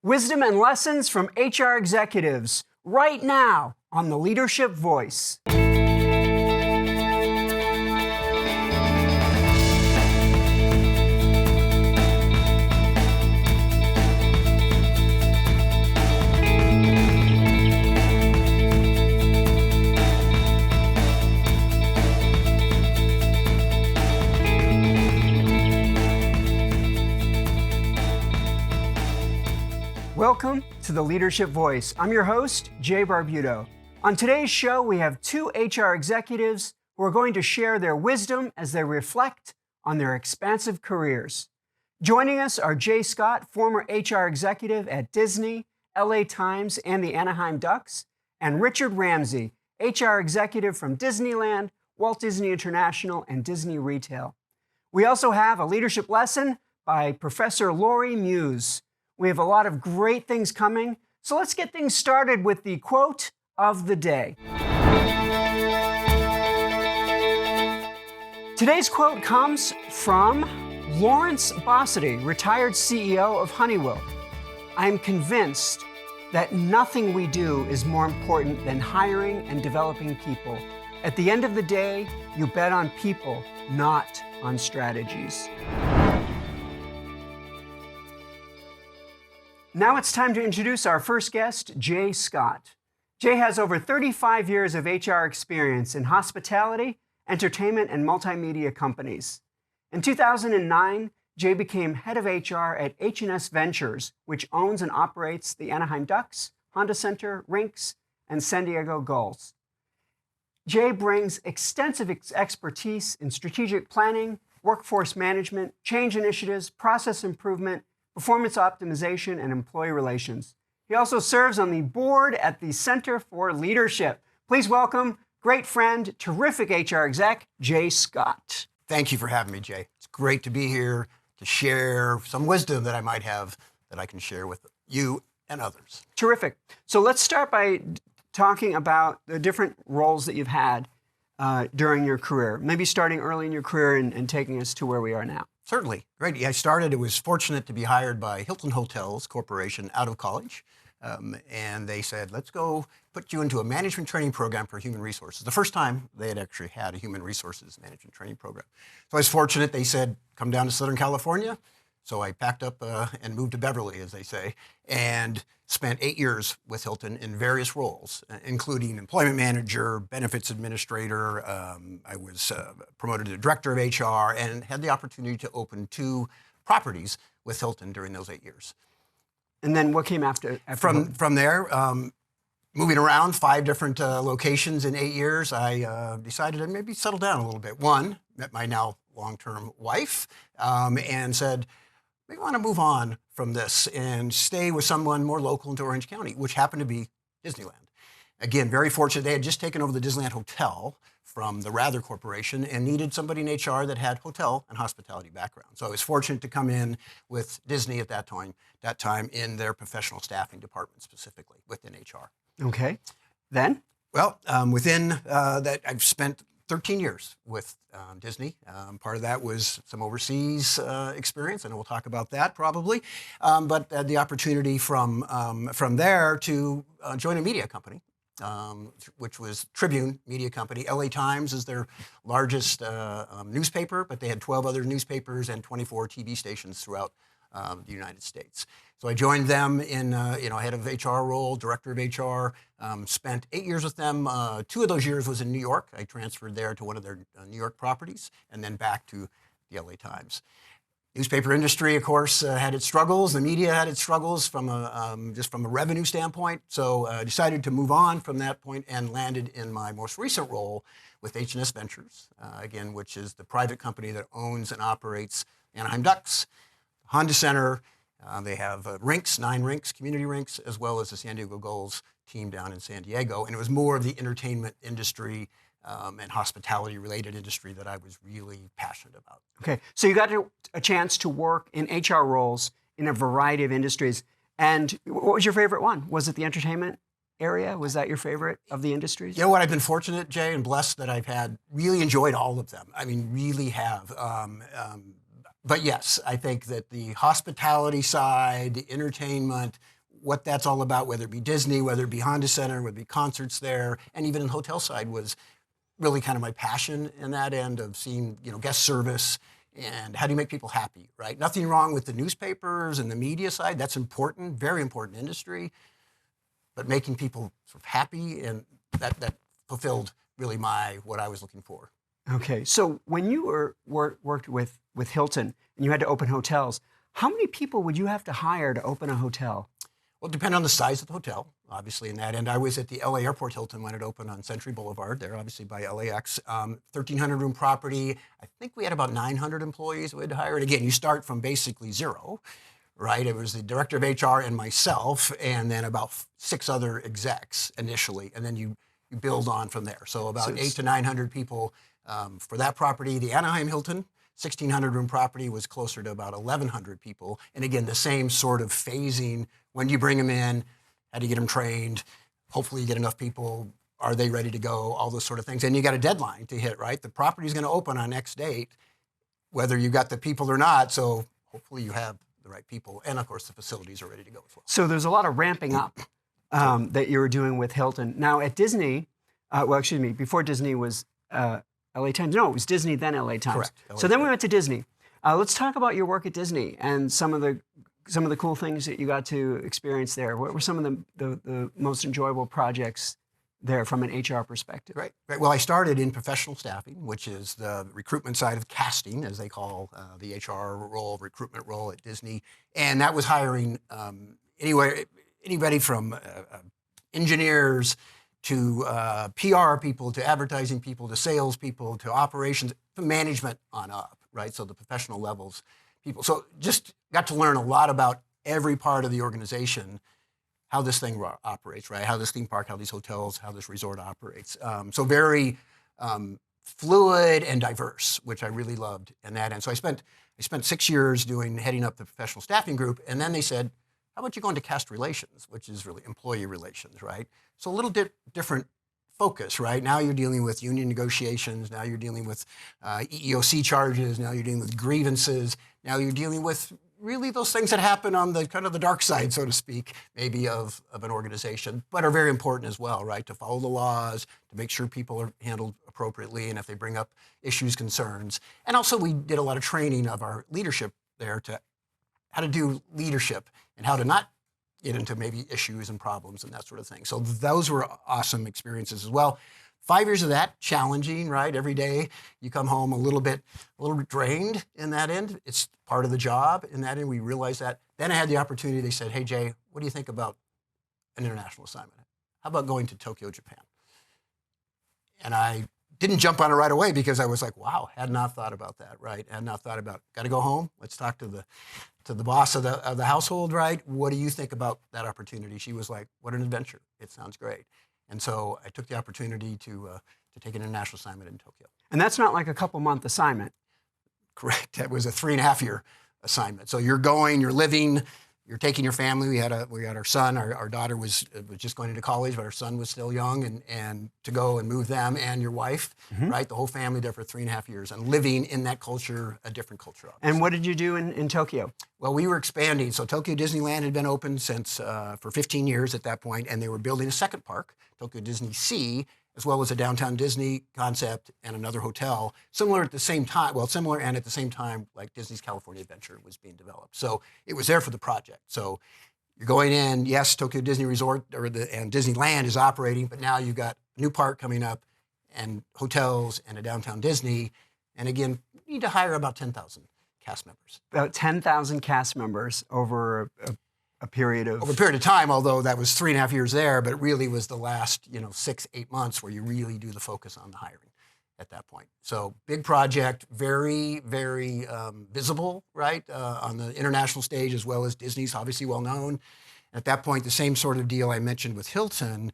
Wisdom and lessons from HR executives right now on the Leadership Voice. Welcome to the Leadership Voice. I'm your host, Jay Barbuto. On today's show, we have two HR executives who are going to share their wisdom as they reflect on their expansive careers. Joining us are Jay Scott, former HR executive at Disney, LA Times, and the Anaheim Ducks, and Richard Ramsey, HR executive from Disneyland, Walt Disney International, and Disney Retail. We also have a leadership lesson by Professor Lori Muse. We have a lot of great things coming, so let's get things started with the quote of the day. Today's quote comes from Lawrence Bossidy, retired CEO of Honeywell. I am convinced that nothing we do is more important than hiring and developing people. At the end of the day, you bet on people, not on strategies. Now it's time to introduce our first guest, Jay Scott. Jay has over 35 years of HR experience in hospitality, entertainment, and multimedia companies. In 2009, Jay became head of HR at H&S Ventures, which owns and operates the Anaheim Ducks, Honda Center, Rinks, and San Diego Gulls. Jay brings extensive expertise in strategic planning, workforce management, change initiatives, process improvement, performance optimization, and employee relations. He also serves on the board at the Center for Leadership. Please welcome great friend, terrific HR exec, Jay Scott. Thank you for having me, Jay. It's great to be here to share some wisdom that I might have that I can share with you and others. Terrific. So let's start by talking about the different roles that you've had during your career, maybe starting early in your career and taking us to where we are now. Certainly. Great. Yeah, I was fortunate to be hired by Hilton Hotels Corporation out of college. And they said, let's go put you into a management training program for human resources. The first time they had actually had a human resources management training program. So I was fortunate. They said, come down to Southern California. So I packed up and moved to Beverly, as they say, and spent 8 years with Hilton in various roles, including employment manager, benefits administrator. I was promoted to director of HR and had the opportunity to open 2 properties with Hilton during those 8 years. And then what came after From there, moving around 5 different locations in 8 years, I decided to maybe settle down a little bit. One, met my now long-term wife and said, we want to move on from this and stay with someone more local into Orange County, which happened to be Disneyland. Again, very fortunate. They had just taken over the Disneyland Hotel from the Rather Corporation and needed somebody in HR that had hotel and hospitality background. So I was fortunate to come in with Disney at that time in their professional staffing department specifically within HR. Okay. Then? Well, within that, I've spent 13 years with Disney. Part of that was some overseas experience, and we'll talk about that probably. But the opportunity from there to join a media company, which was Tribune Media Company. LA Times is their largest newspaper, but they had 12 other newspapers and 24 TV stations throughout the United States. So I joined them in head of HR role, director of HR, spent 8 years with them. 2 of those years was in New York. I transferred there to one of their New York properties and then back to the LA Times. Newspaper industry, of course, had its struggles. The media had its struggles from just from a revenue standpoint. So I decided to move on from that point and landed in my most recent role with H&S Ventures, again, which is the private company that owns and operates Anaheim Ducks, Honda Center. They have rinks, 9 rinks, community rinks, as well as the San Diego Gulls team down in San Diego. And it was more of the entertainment industry and hospitality-related industry that I was really passionate about. Okay, so you got a chance to work in HR roles in a variety of industries. And what was your favorite one? Was it the entertainment area? Was that your favorite of the industries? You know what? I've been fortunate, Jay, and blessed that I've really enjoyed all of them. I mean, really have. But yes, I think that the hospitality side, the entertainment, what that's all about, whether it be Disney, whether it be Honda Center, whether it be concerts there, and even in the hotel side was really kind of my passion in that end of seeing, guest service and how do you make people happy, right? Nothing wrong with the newspapers and the media side. That's important, very important industry. But making people sort of happy, and that fulfilled really what I was looking for. Okay, so when you worked with Hilton and you had to open hotels, how many people would you have to hire to open a hotel? Well, depending on the size of the hotel, obviously in that end. I was at the LA Airport Hilton when it opened on Century Boulevard there, obviously by LAX. 1,300 room property. I think we had about 900 employees we'd hire. And again, you start from basically zero, right? It was the director of HR and myself, and then about 6 other execs initially, and then you build on from there. So about 800 to 900 people for that property. The Anaheim Hilton, 1,600 room property, was closer to about 1,100 people. And again, the same sort of phasing. When do you bring them in? How do you get them trained? Hopefully you get enough people. Are they ready to go? All those sort of things. And you got a deadline to hit, right? The property is going to open on X date, whether you got the people or not. So hopefully you have the right people. And of course the facilities are ready to go as well. So there's a lot of ramping up that you were doing with Hilton. Now at Disney, before Disney was LA Times. No, it was Disney, then LA Times. Correct. So then we went to Disney. Let's talk about your work at Disney and some of the cool things that you got to experience there. What were some of the most enjoyable projects there from an HR perspective? Right. Well, I started in professional staffing, which is the recruitment side of casting, as they call the HR role, recruitment role at Disney. And that was hiring anybody from engineers to PR people, to advertising people, to sales people, to operations, to management on up, right? So the professional levels people. So just got to learn a lot about every part of the organization, how this thing operates, right? How this theme park, how these hotels, how this resort operates. So very fluid and diverse, which I really loved in that end. So I spent 6 years heading up the professional staffing group, and then they said, how about you go into cast relations, which is really employee relations, right? So a little different focus, right? Now you're dealing with union negotiations. Now you're dealing with EEOC charges. Now you're dealing with grievances. Now you're dealing with really those things that happen on the kind of the dark side, so to speak, maybe of an organization, but are very important as well, right? To follow the laws, to make sure people are handled appropriately, and if they bring up issues, concerns. And also we did a lot of training of our leadership there to how to do leadership and how to not get into maybe issues and problems and that sort of thing. So those were awesome experiences as well. 5 years of that, challenging, right? Every day you come home a little bit drained in that end. It's part of the job in that end. We realized that. Then I had the opportunity. They said, hey, Jay, what do you think about an international assignment? How about going to Tokyo, Japan? And I didn't jump on it right away because I was like, wow, had not thought about that, right? Had not thought about, got to go home. Let's talk to the boss of the household, right? What do you think about that opportunity? She was like, what an adventure. It sounds great. And so I took the opportunity to take an international assignment in Tokyo. And that's not like a couple-month assignment. Correct. That was a 3.5-year assignment. So you're going, you're living, you're taking your family. We had our son. Our daughter was just going into college, but our son was still young, and to go and move them and your wife, right? The whole family there for 3.5 years and living in that culture, a different culture. Obviously. And what did you do in Tokyo? Well, we were expanding. So Tokyo Disneyland had been open since for 15 years at that point, and they were building a second park, Tokyo Disney Sea, as well as a downtown Disney concept and another hotel, similar at the same time, and at the same time, like Disney's California Adventure was being developed. So it was there for the project. So you're going in, yes, Tokyo Disney Resort and Disneyland is operating, but now you've got a new park coming up and hotels and a downtown Disney. And again, you need to hire about 10,000 cast members. About 10,000 cast members over a period of... Over a period of time, although that was 3.5 years there, but it really was the last 6-8 months where you really do the focus on the hiring at that point. So big project, very, very visible, right, on the international stage, as well as Disney's obviously well known. At that point, the same sort of deal I mentioned with Hilton,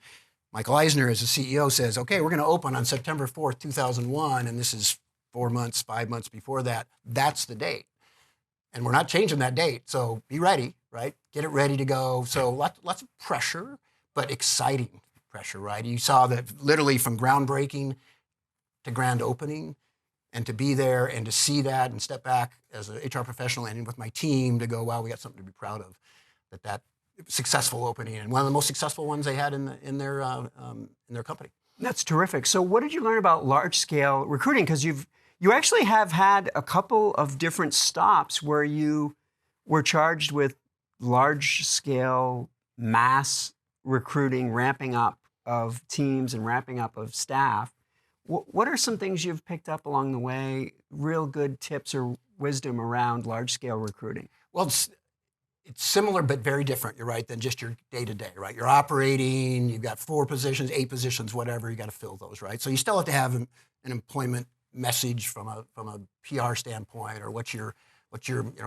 Michael Eisner as the CEO says, okay, we're going to open on September 4th, 2001, and this is 4 months, 5 months before that. That's the date. And we're not changing that date, so be ready, right? Get it ready to go. So lots of pressure, but exciting pressure, right? You saw that literally from groundbreaking to grand opening, and to be there and to see that and step back as an HR professional and with my team to go, wow, we got something to be proud of. That successful opening, and one of the most successful ones they had in their company. That's terrific. So what did you learn about large-scale recruiting? Because you actually have had a couple of different stops where you were charged with large-scale mass recruiting, ramping up of teams and ramping up of staff. What are some things you've picked up along the way, real good tips or wisdom around large-scale recruiting? Well, it's similar but very different, you're right, than just your day-to-day, right? You're operating, you've got 4 positions, 8 positions, whatever, you got to fill those, right? So you still have to have an employment message from a PR standpoint, or what's your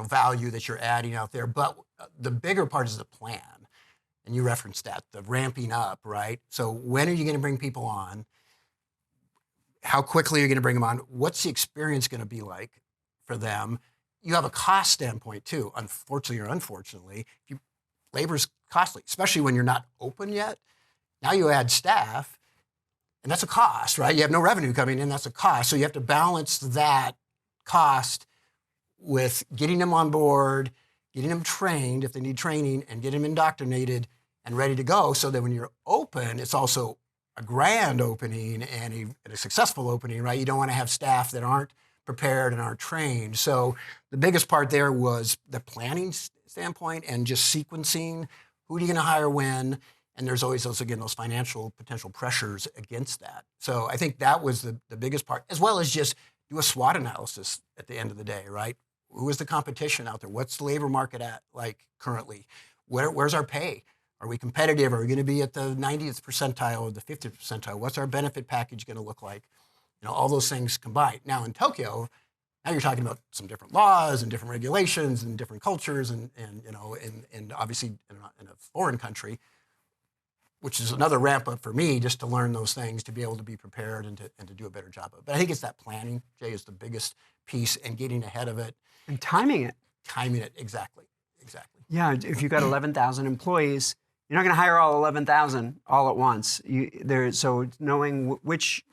value that you're adding out there. But the bigger part is the plan. And you referenced that, the ramping up, right? So when are you going to bring people on? How quickly are you going to bring them on? What's the experience going to be like for them? You have a cost standpoint too, unfortunately or unfortunately. Labor's costly, especially when you're not open yet. Now you add staff, and that's a cost, right? You have no revenue coming in, that's a cost. So you have to balance that cost with getting them on board, getting them trained if they need training, and getting them indoctrinated and ready to go, so that when you're open, it's also a grand opening and a successful opening, right? You don't want to have staff that aren't prepared and aren't trained. So the biggest part there was the planning standpoint and just sequencing. Who are you going to hire when? And there's always those financial potential pressures against that. So I think that was the biggest part, as well as just do a SWOT analysis at the end of the day, right? Who is the competition out there? What's the labor market at like currently? Where's our pay? Are we competitive? Are we going to be at the 90th percentile or the 50th percentile? What's our benefit package going to look like? All those things combined. Now in Tokyo, now you're talking about some different laws and different regulations and different cultures, and obviously in a foreign country, which is another ramp up for me just to learn those things, to be able to be prepared and to do a better job of it. But I think it's that planning, Jay, is the biggest piece, and getting ahead of it. And timing it. Timing it, exactly. Yeah, if you've got 11,000 employees, you're not going to hire all 11,000 all at once. So knowing which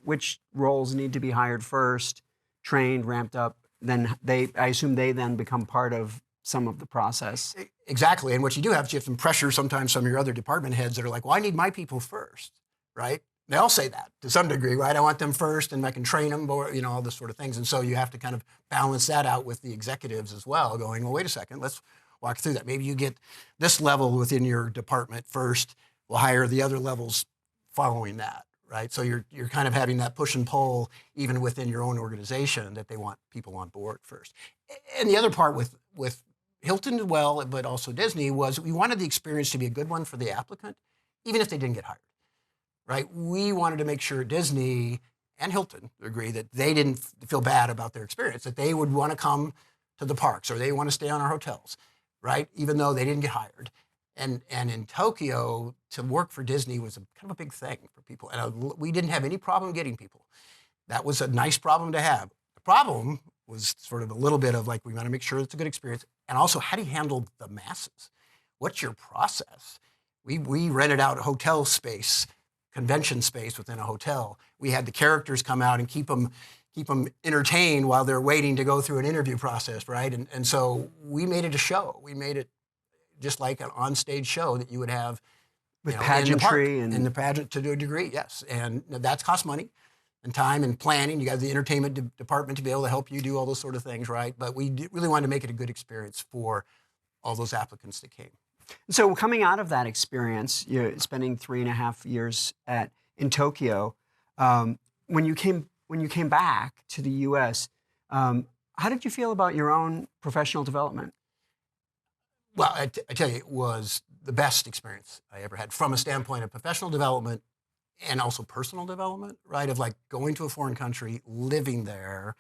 roles need to be hired first, trained, ramped up, then I assume they then become part of some of the process. Exactly, and what you do have some pressure sometimes from your other department heads that are like, well, I need my people first, right? They all say that to some degree, right? I want them first and I can train them, or, all this sort of things. And so you have to kind of balance that out with the executives as well, going, well, wait a second, let's walk through that. Maybe you get this level within your department first, we'll hire the other levels following that, right? So you're kind of having that push and pull even within your own organization, that they want people on board first. And the other part with Hilton as well, but also Disney, was we wanted the experience to be a good one for the applicant, even if they didn't get hired, right? We wanted to make sure Disney and Hilton agree that they didn't feel bad about their experience, that they would want to come to the parks or they want to stay on our hotels, right? Even though they didn't get hired. And in Tokyo, to work for Disney was kind of a big thing for people. And we didn't have any problem getting people. That was a nice problem to have. The problem was sort of a little bit of like, we want to make sure it's a good experience. And also, how do you handle the masses? What's your process? We rented out hotel space, convention space within a hotel. We had the characters come out and keep them entertained while they're waiting to go through an interview process, right? And so we made it a show. We made it just like an on-stage show that you would have with pageantry in the pageant to a degree, yes. And that's cost money and time and planning. You got the entertainment department to be able to help you do all those sort of things, right? But we really wanted to make it a good experience for all those applicants that came. So coming out of that experience, you're spending 3.5 years in Tokyo. When you came back to the U.S., how did you feel about your own professional development? Well, I tell you, it was the best experience I ever had from a standpoint of professional development and also personal development, right? Of like going to a foreign country, living there,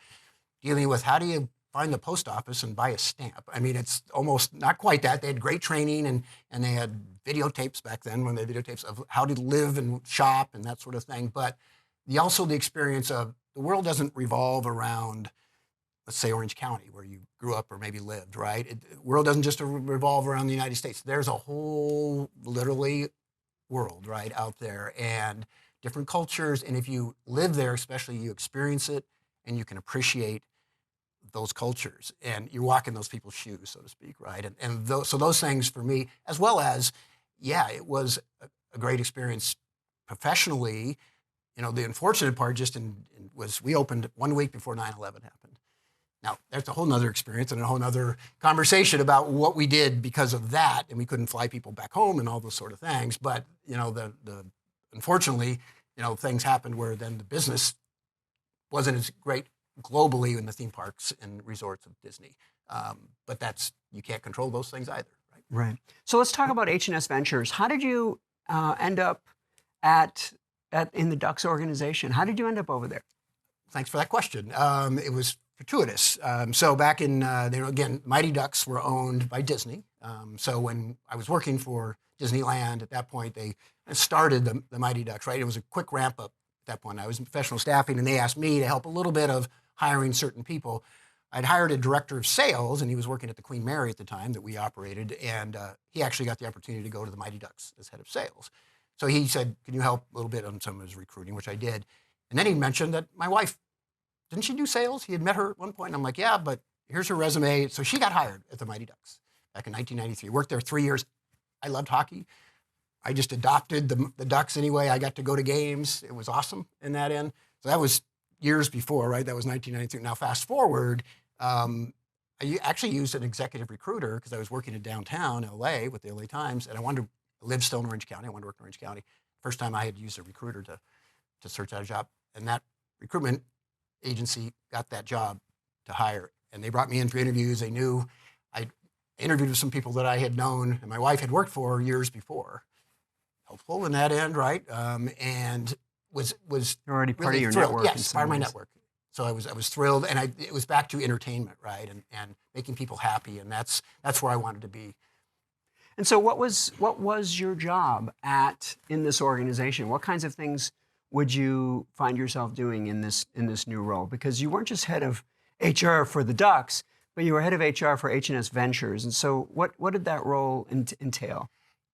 dealing with how do you find the post office and buy a stamp. I mean, it's almost not quite that. They had great training and they had videotapes back then, when they had videotapes of how to live and shop and that sort of thing. But also the experience of the world doesn't revolve around, let's say, Orange County, where you grew up or maybe lived, right? The world doesn't just revolve around the United States. There's a whole, literally, world, right, out there, and different cultures. And if you live there, especially, you experience it and you can appreciate those cultures, and you walk in those people's shoes, so to speak, right? So those things for me, as well as, yeah, it was a great experience professionally. The unfortunate part was we opened 1 week before 9/11 happened. Now, that's a whole nother experience and a whole nother conversation about what we did because of that, and we couldn't fly people back home and all those sort of things. But, unfortunately, things happened where then the business wasn't as great globally in the theme parks and resorts of Disney. But you can't control those things either, right? Right. So let's talk about H&S Ventures. How did you end up in the Ducks organization? How did you end up over there? Thanks for that question. It was fortuitous. So back in, again, Mighty Ducks were owned by Disney. So when I was working for Disneyland at that point, they started the Mighty Ducks, right? It was a quick ramp up at that point. I was in professional staffing, and they asked me to help a little bit of hiring certain people. I'd hired a director of sales, and he was working at the Queen Mary at the time that we operated, and he actually got the opportunity to go to the Mighty Ducks as head of sales. So he said, can you help a little bit on some of his recruiting, which I did. And then he mentioned that my wife, didn't she do sales? He had met her at one point, and I'm like, yeah, but here's her resume. So she got hired at the Mighty Ducks back in 1993. Worked there 3 years. I loved hockey. I just adopted the Ducks anyway. I got to go to games. It was awesome in that end. So that was years before, right? That was 1993. Now, fast forward, I actually used an executive recruiter because I was working in downtown LA with the LA Times, and I wanted to live still in Orange County. I wanted to work in Orange County. First time I had used a recruiter to search out a job, and that recruitment agency got that job to hire, and they brought me in for interviews. They knew I interviewed with some people that I had known and my wife had worked for years before. Helpful in that end, right? And was You're already part really of your thrilled. network. Yes, part of my network. So I was thrilled, and it was back to entertainment, right? And making people happy, and that's where I wanted to be. And so what was your job in this organization? What kinds of things would you find yourself doing in this new role? Because you weren't just head of HR for the Ducks, but you were head of HR for H&S Ventures. And so what did that role entail?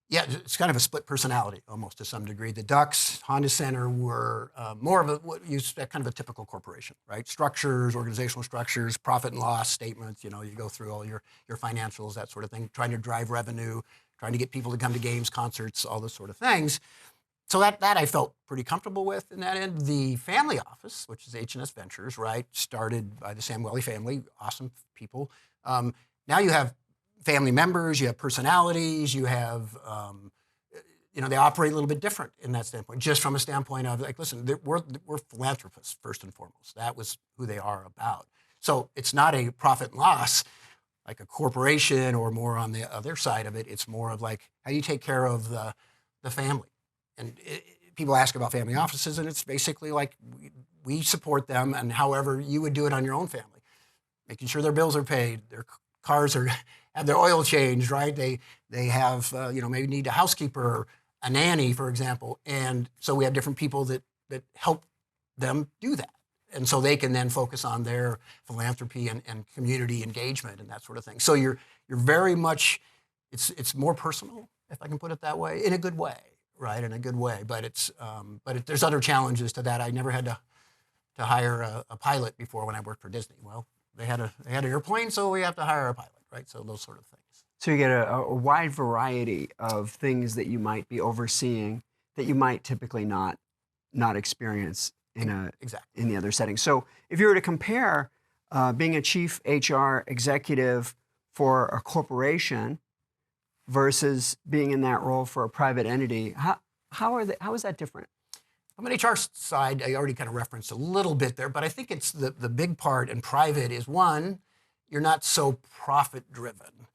Yeah, it's kind of a split personality almost to some degree. The Ducks, Honda Center were more of what you expect, kind of a typical corporation, right? Structures, organizational structures, profit and loss statements. You go through all your financials, that sort of thing, trying to drive revenue, trying to get people to come to games, concerts, all those sort of things. So that I felt pretty comfortable with in that end. The family office, which is H&S Ventures, right, started by the Samueli family, awesome people. Now you have family members, you have personalities, you have, they operate a little bit different in that standpoint, just from a standpoint of like, listen, we're philanthropists first and foremost. That was who they are about. So it's not a profit and loss like a corporation or more on the other side of it. It's more of like, how do you take care of the family? And people ask about family offices, and it's basically like we support them, and however you would do it on your own family, making sure their bills are paid, their cars have their oil changed, right? They have maybe need a housekeeper, a nanny, for example, and so we have different people that help them do that, and so they can then focus on their philanthropy and community engagement and that sort of thing. So you're very much it's more personal, if I can put it that way, in a good way. Right, in a good way, but there's other challenges to that. I never had to hire a pilot before when I worked for Disney. Well, they had an airplane, so we have to hire a pilot, right? So those sort of things. So you get a wide variety of things that you might be overseeing that you might typically not experience in the other setting. So if you were to compare being a chief HR executive for a corporation versus being in that role for a private entity, how is that different? From an HR side, I already kind of referenced a little bit there, but I think it's the big part in private is, one, you're not so profit driven.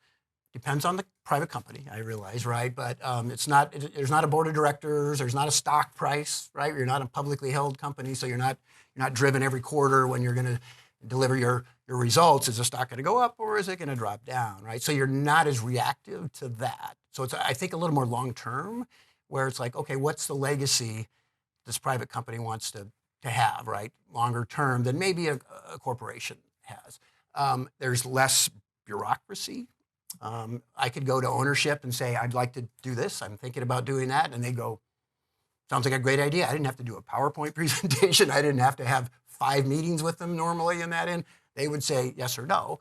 Depends on the private company, I realize, right? But there's not a board of directors, there's not a stock price, right? You're not a publicly held company, so you're not driven every quarter when you're going to deliver your results. Is the stock going to go up or is it going to drop down, right? So you're not as reactive to that. So it's, I think, a little more long-term, where it's like, okay, what's the legacy this private company wants to have, right? Longer term than maybe a corporation has. There's less bureaucracy. I could go to ownership and say, I'd like to do this. I'm thinking about doing that. And they go, sounds like a great idea. I didn't have to do a PowerPoint presentation. I didn't have to have 5 meetings with them normally in that end. They would say yes or no.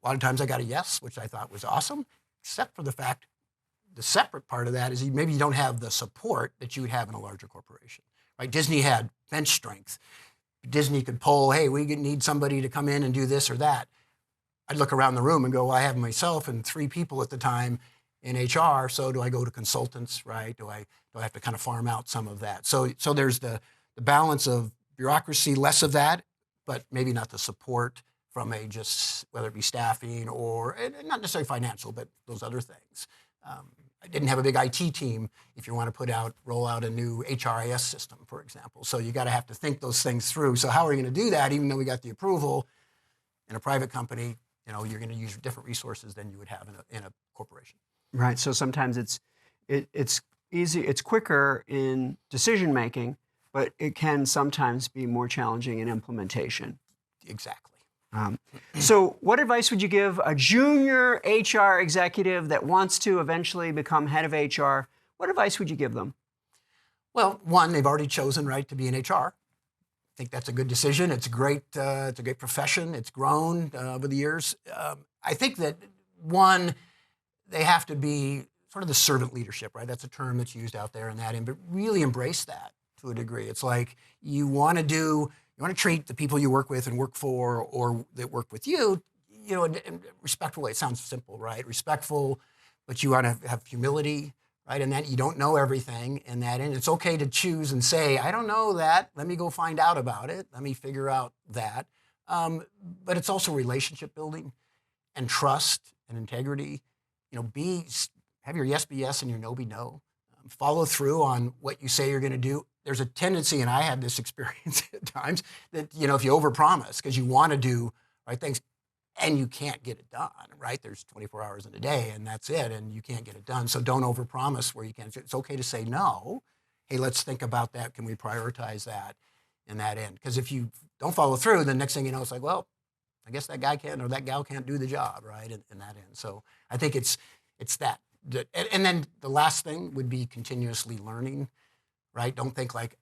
A lot of times I got a yes, which I thought was awesome, except for the fact, the separate part of that is maybe you don't have the support that you would have in a larger corporation, right? Disney had bench strength. Disney could pull, hey, we need somebody to come in and do this or that. I'd look around the room and go, well, I have myself and 3 people at the time in HR, so do I go to consultants, right? Do I have to kind of farm out some of that? So there's the balance of bureaucracy, less of that, but maybe not the support from a just, whether it be staffing or, and not necessarily financial, but those other things. I didn't have a big IT team if you want to roll out a new HRIS system, for example. So you got to have to think those things through. So how are you going to do that, even though we got the approval in a private company? You're going to use different resources than you would have in a corporation. Right. So sometimes it's easy, it's quicker in decision making, but it can sometimes be more challenging in implementation. Exactly. So what advice would you give a junior HR executive that wants to eventually become head of HR? What advice would you give them? Well, one, they've already chosen, right, to be in HR. I think that's a good decision. It's a great profession. It's grown over the years. I think that, one, they have to be sort of the servant leadership, right? That's a term that's used out there in that end, but really embrace that to a degree. It's like you want to treat the people you work with and work for or that work with you, in a respectful way. It sounds simple, right? Respectful, but you want to have humility, right? And that you don't know everything in that end. It's okay to choose and say, I don't know that. Let me go find out about it. Let me figure out that. But it's also relationship building and trust and integrity. Have your yes be yes and your no be no. Follow through on what you say you're going to do. There's a tendency, and I had this experience at times, that if you overpromise because you want to do right things and you can't get it done, right? There's 24 hours in a day and that's it, and you can't get it done. So don't overpromise where you can't. It's okay to say no. Hey, let's think about that. Can we prioritize that in that end? Because if you don't follow through, the next thing you know, it's like, well, I guess that guy can't or that gal can't do the job, right? In that end. So I think it's that. And then the last thing would be continuously learning, right? Don't think like,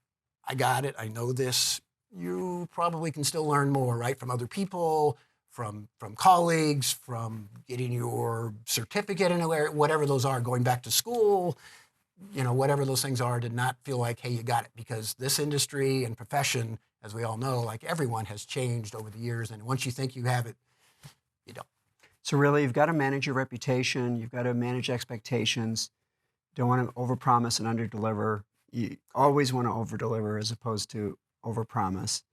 I got it, I know this. You probably can still learn more, right? From other people, from colleagues, from getting your certificate in whatever those are, going back to school, whatever those things are, to not feel like, hey, you got it. Because this industry and profession, as we all know, like everyone has changed over the years. And once you think you have it, you don't. So really, you've got to manage your reputation. You've got to manage expectations. Don't want to overpromise and underdeliver. You always want to overdeliver as opposed to overpromise.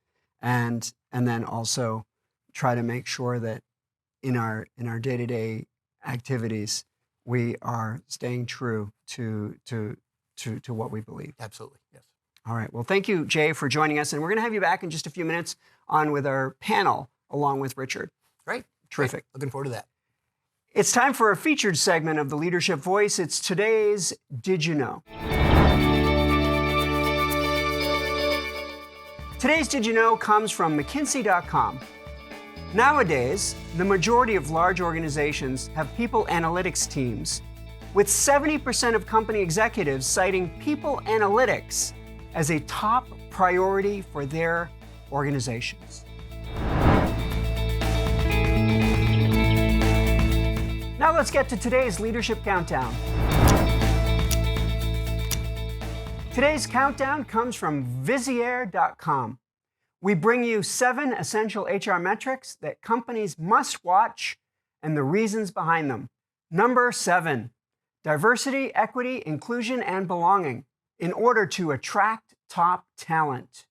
And then also try to make sure that in our day-to-day activities, we are staying true to what we believe. Absolutely, yes. All right. Well, thank you, Jay, for joining us. And we're going to have you back in just a few minutes on with our panel along with Richard. Great. Terrific. Looking forward to that. It's time for a featured segment of the Leadership Voice. It's today's Did You Know? Today's Did You Know comes from McKinsey.com. Nowadays, the majority of large organizations have people analytics teams, with 70% of company executives citing people analytics as a top priority for their organizations. Now let's get to today's Leadership Countdown. Today's countdown comes from Vizier.com. We bring you 7 essential HR metrics that companies must watch and the reasons behind them. Number 7, diversity, equity, inclusion, and belonging in order to attract top talent.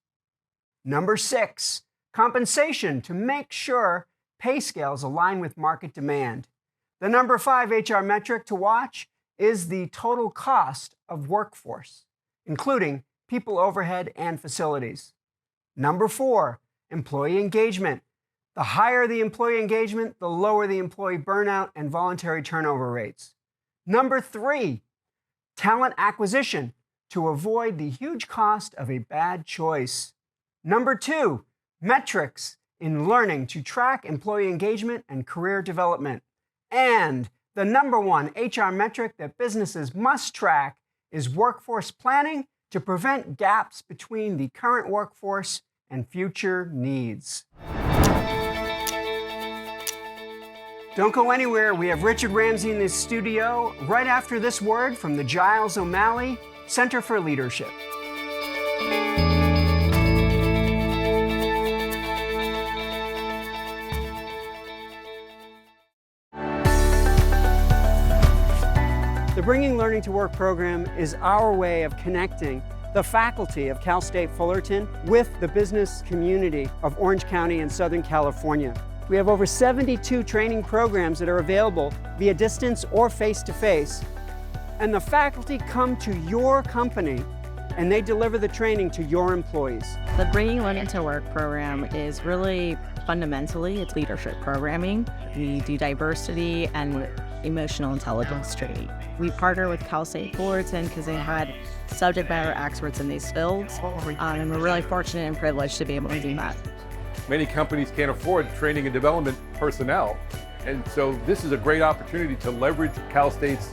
Number 6, compensation to make sure pay scales align with market demand. The number 5 HR metric to watch is the total cost of workforce, including people overhead and facilities. Number 4, employee engagement. The higher the employee engagement, the lower the employee burnout and voluntary turnover rates. Number 3, talent acquisition to avoid the huge cost of a bad choice. Number 2, metrics in learning to track employee engagement and career development. And the number 1 HR metric that businesses must track is workforce planning to prevent gaps between the current workforce and future needs. Don't go anywhere. We have Richard Ramsey in the studio right after this word from the Giles O'Malley Center for Leadership. The Bringing Learning to Work program is our way of connecting the faculty of Cal State Fullerton with the business community of Orange County and Southern California. We have over 72 training programs that are available via distance or face-to-face. And the faculty come to your company and they deliver the training to your employees. The Bringing Learning to Work program is really fundamentally, it's leadership programming. We do diversity and emotional intelligence training. We partner with Cal State Fullerton because they had subject matter experts in these fields. And we're really fortunate and privileged to be able to do that. Many companies can't afford training and development personnel. And so this is a great opportunity to leverage Cal State's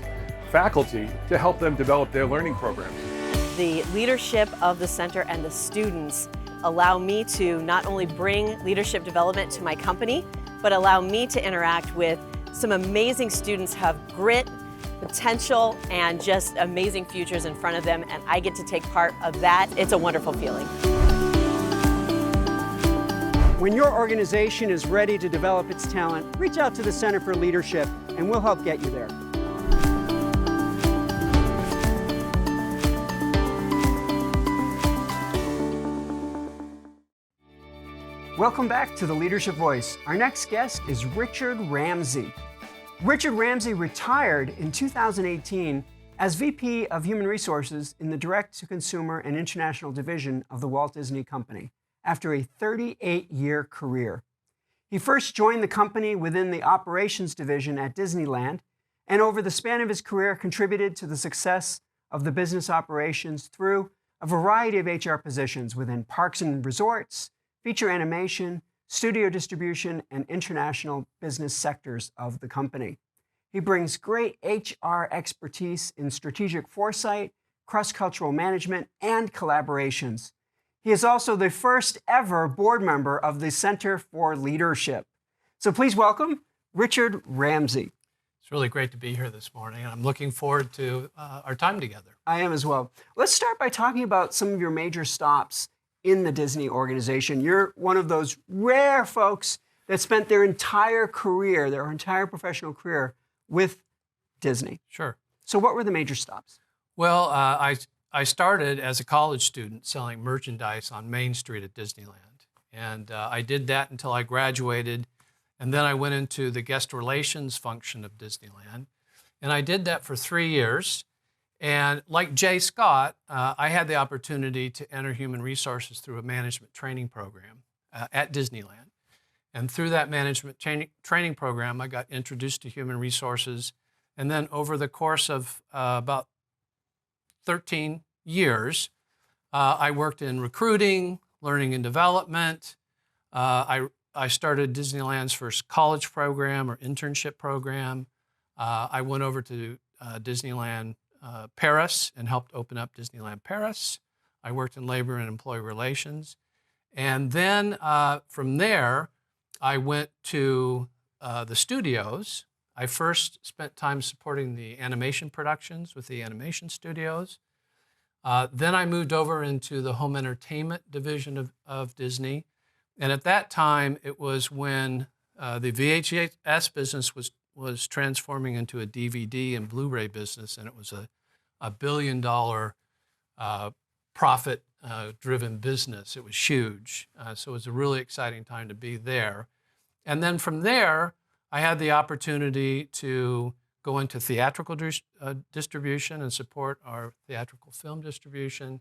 faculty to help them develop their learning programs. The leadership of the center and the students allow me to not only bring leadership development to my company, but allow me to interact with some amazing students who have grit, potential, and just amazing futures in front of them, and I get to take part of that. It's a wonderful feeling. When your organization is ready to develop its talent, reach out to the Center for Leadership and we'll help get you there. Welcome back to the Leadership Voice. Our next guest is Richard Ramsey. Richard Ramsey retired in 2018 as VP of Human Resources in the Direct-to-Consumer and International Division of the Walt Disney Company after a 38-year career. He first joined the company within the Operations Division at Disneyland, and over the span of his career contributed to the success of the business operations through a variety of HR positions within parks and resorts, feature animation, studio distribution, and international business sectors of the company. He brings great HR expertise in strategic foresight, cross-cultural management, and collaborations. He is also the first ever board member of the Center for Leadership. So please welcome Richard Ramsey. It's really great to be here this morning, and I'm looking forward to our time together. I am as well. Let's start by talking about some of your major stops in the Disney organization. You're one of those rare folks that spent their entire career, their entire professional career with Disney. Sure. So what were the major stops? Well, I started as a college student selling merchandise on Main Street at Disneyland. And I did that until I graduated. And then I went into the guest relations function of Disneyland. And I did that for 3 years. And like Jay Scott, I had the opportunity to enter human resources through a management training program at Disneyland. And through that management training program, I got introduced to human resources. And then over the course of about 13 years, I worked in recruiting, learning and development. I started Disneyland's first college program or internship program. I went over to Disneyland Paris and helped open up Disneyland Paris. I worked in labor and employee relations. And then from there, I went to the studios. I first spent time supporting the animation productions with the animation studios. Then I moved over into the home entertainment division of Disney. And at that time, it was when the VHS business was transforming into a DVD and Blu-ray business, and it was a $1 billion profit-driven business. It was huge. So it was a really exciting time to be there. And then from there, I had the opportunity to go into theatrical distribution and support our theatrical film distribution.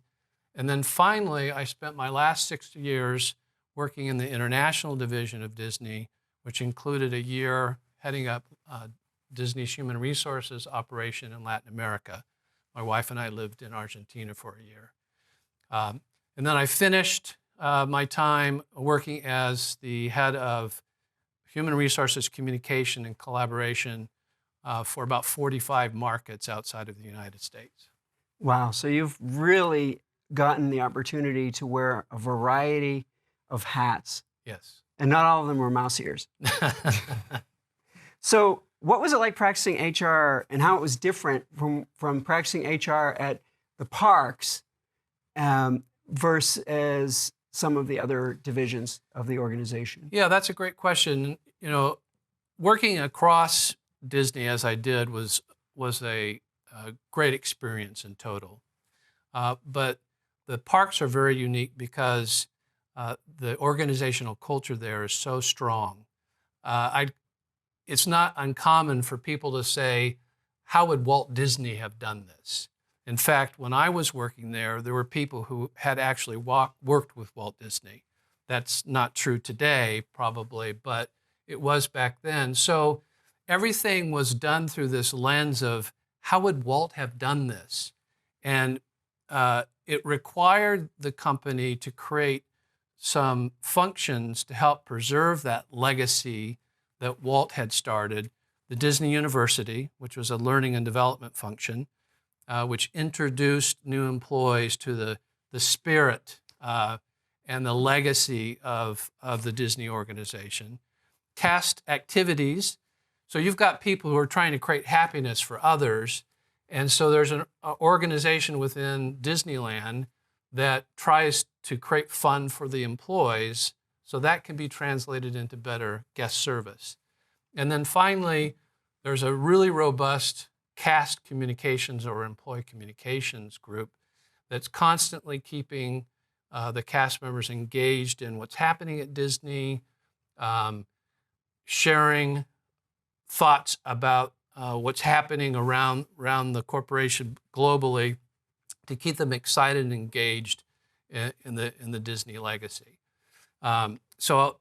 And then finally, I spent my last 6 years working in the international division of Disney, which included a year heading up Disney's human resources operation in Latin America. My wife and I lived in Argentina for a year. And then I finished my time working as the head of human resources communication and collaboration for about 45 markets outside of the United States. Wow, so you've really gotten the opportunity to wear a variety of hats, Yes. and not all of them were mouse ears. So what was it like practicing HR, and how it was different from practicing HR at the parks versus some of the other divisions of the organization? Yeah, that's a great question. You know, working across Disney as I did was a great experience in total. But the parks are very unique because the organizational culture there is so strong. It's not uncommon for people to say, how would Walt Disney have done this? In fact, when I was working there were people who had actually worked with Walt Disney. That's not true today, probably, but it was back then. So everything was done through this lens of, how would Walt have done this? And it required the company to create some functions to help preserve that legacy that Walt had started. The Disney University, which was a learning and development function, which introduced new employees to the spirit and the legacy of the Disney organization. Cast activities. So you've got people who are trying to create happiness for others. And so there's an organization within Disneyland that tries to create fun for the employees, so that can be translated into better guest service. And then finally, there's a really robust cast communications or employee communications group that's constantly keeping the cast members engaged in what's happening at Disney, sharing thoughts about what's happening around the corporation globally, to keep them excited and engaged in the Disney legacy. So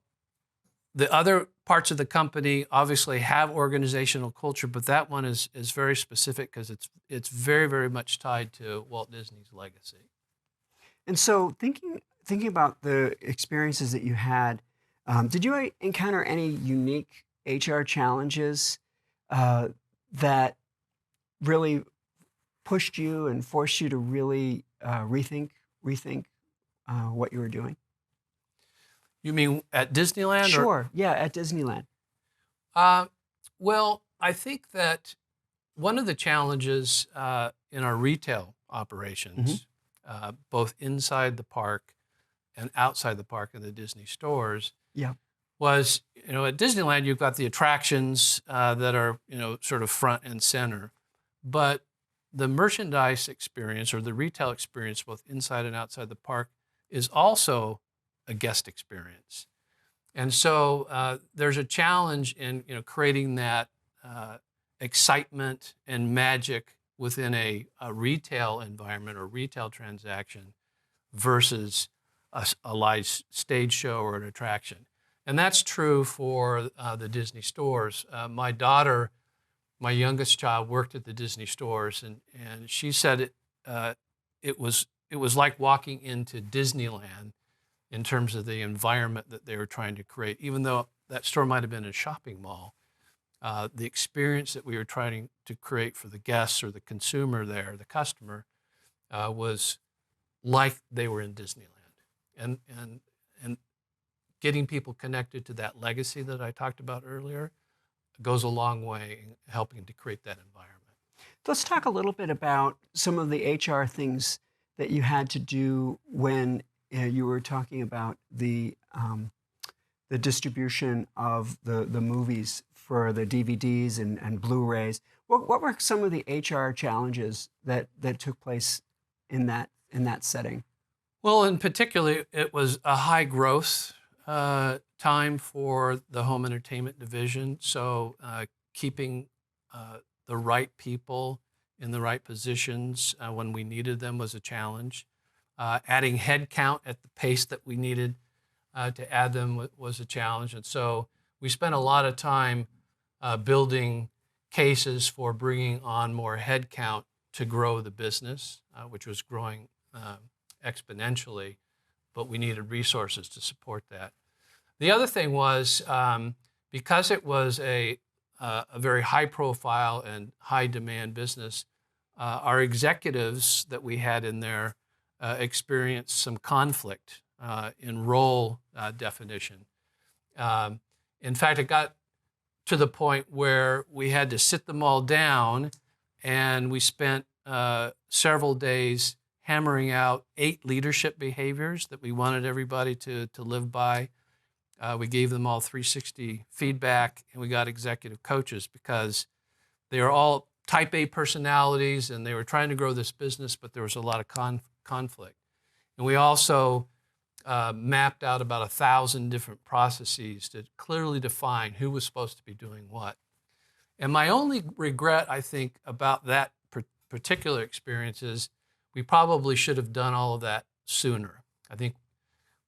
the other parts of the company obviously have organizational culture, but that one is very specific because it's very, very much tied to Walt Disney's legacy. And so thinking about the experiences that you had, did you encounter any unique HR challenges that really pushed you and forced you to really rethink what you were doing? You mean at Disneyland? Sure, yeah, at Disneyland. Well, I think that one of the challenges in our retail operations, both inside the park and outside the park in the Disney stores, Yeah. was, at Disneyland, you've got the attractions that are, sort of front and center. But the merchandise experience or the retail experience, both inside and outside the park, is also a guest experience. And so there's a challenge in creating that excitement and magic within a retail environment or retail transaction versus a live stage show or an attraction. And that's true for the Disney stores. My daughter, my youngest child, worked at the Disney stores, and she said it was like walking into Disneyland in terms of the environment that they were trying to create. Even though that store might have been a shopping mall, the experience that we were trying to create for the guests or the consumer there, the customer, was like they were in Disneyland. And getting people connected to that legacy that I talked about earlier goes a long way in helping to create that environment. Let's talk a little bit about some of the HR things that you had to do when you were talking about the distribution of the movies for the DVDs and Blu-rays. What were some of the HR challenges that took place in that setting? Well, in particular, it was a high growth time for the home entertainment division. So keeping the right people in the right positions when we needed them was a challenge. Adding headcount at the pace that we needed to add them was a challenge. And so we spent a lot of time building cases for bringing on more headcount to grow the business, which was growing exponentially, but we needed resources to support that. The other thing was, because it was a very high profile and high demand business, our executives that we had in there experienced some conflict in role definition. In fact, it got to the point where we had to sit them all down, and we spent several days hammering out 8 leadership behaviors that we wanted everybody to live by. We gave them all 360 feedback, and we got executive coaches because they are all type A personalities, and they were trying to grow this business, but there was a lot of conflict. And we also mapped out about 1,000 different processes to clearly define who was supposed to be doing what. And my only regret, I think, about that particular experience is we probably should have done all of that sooner. I think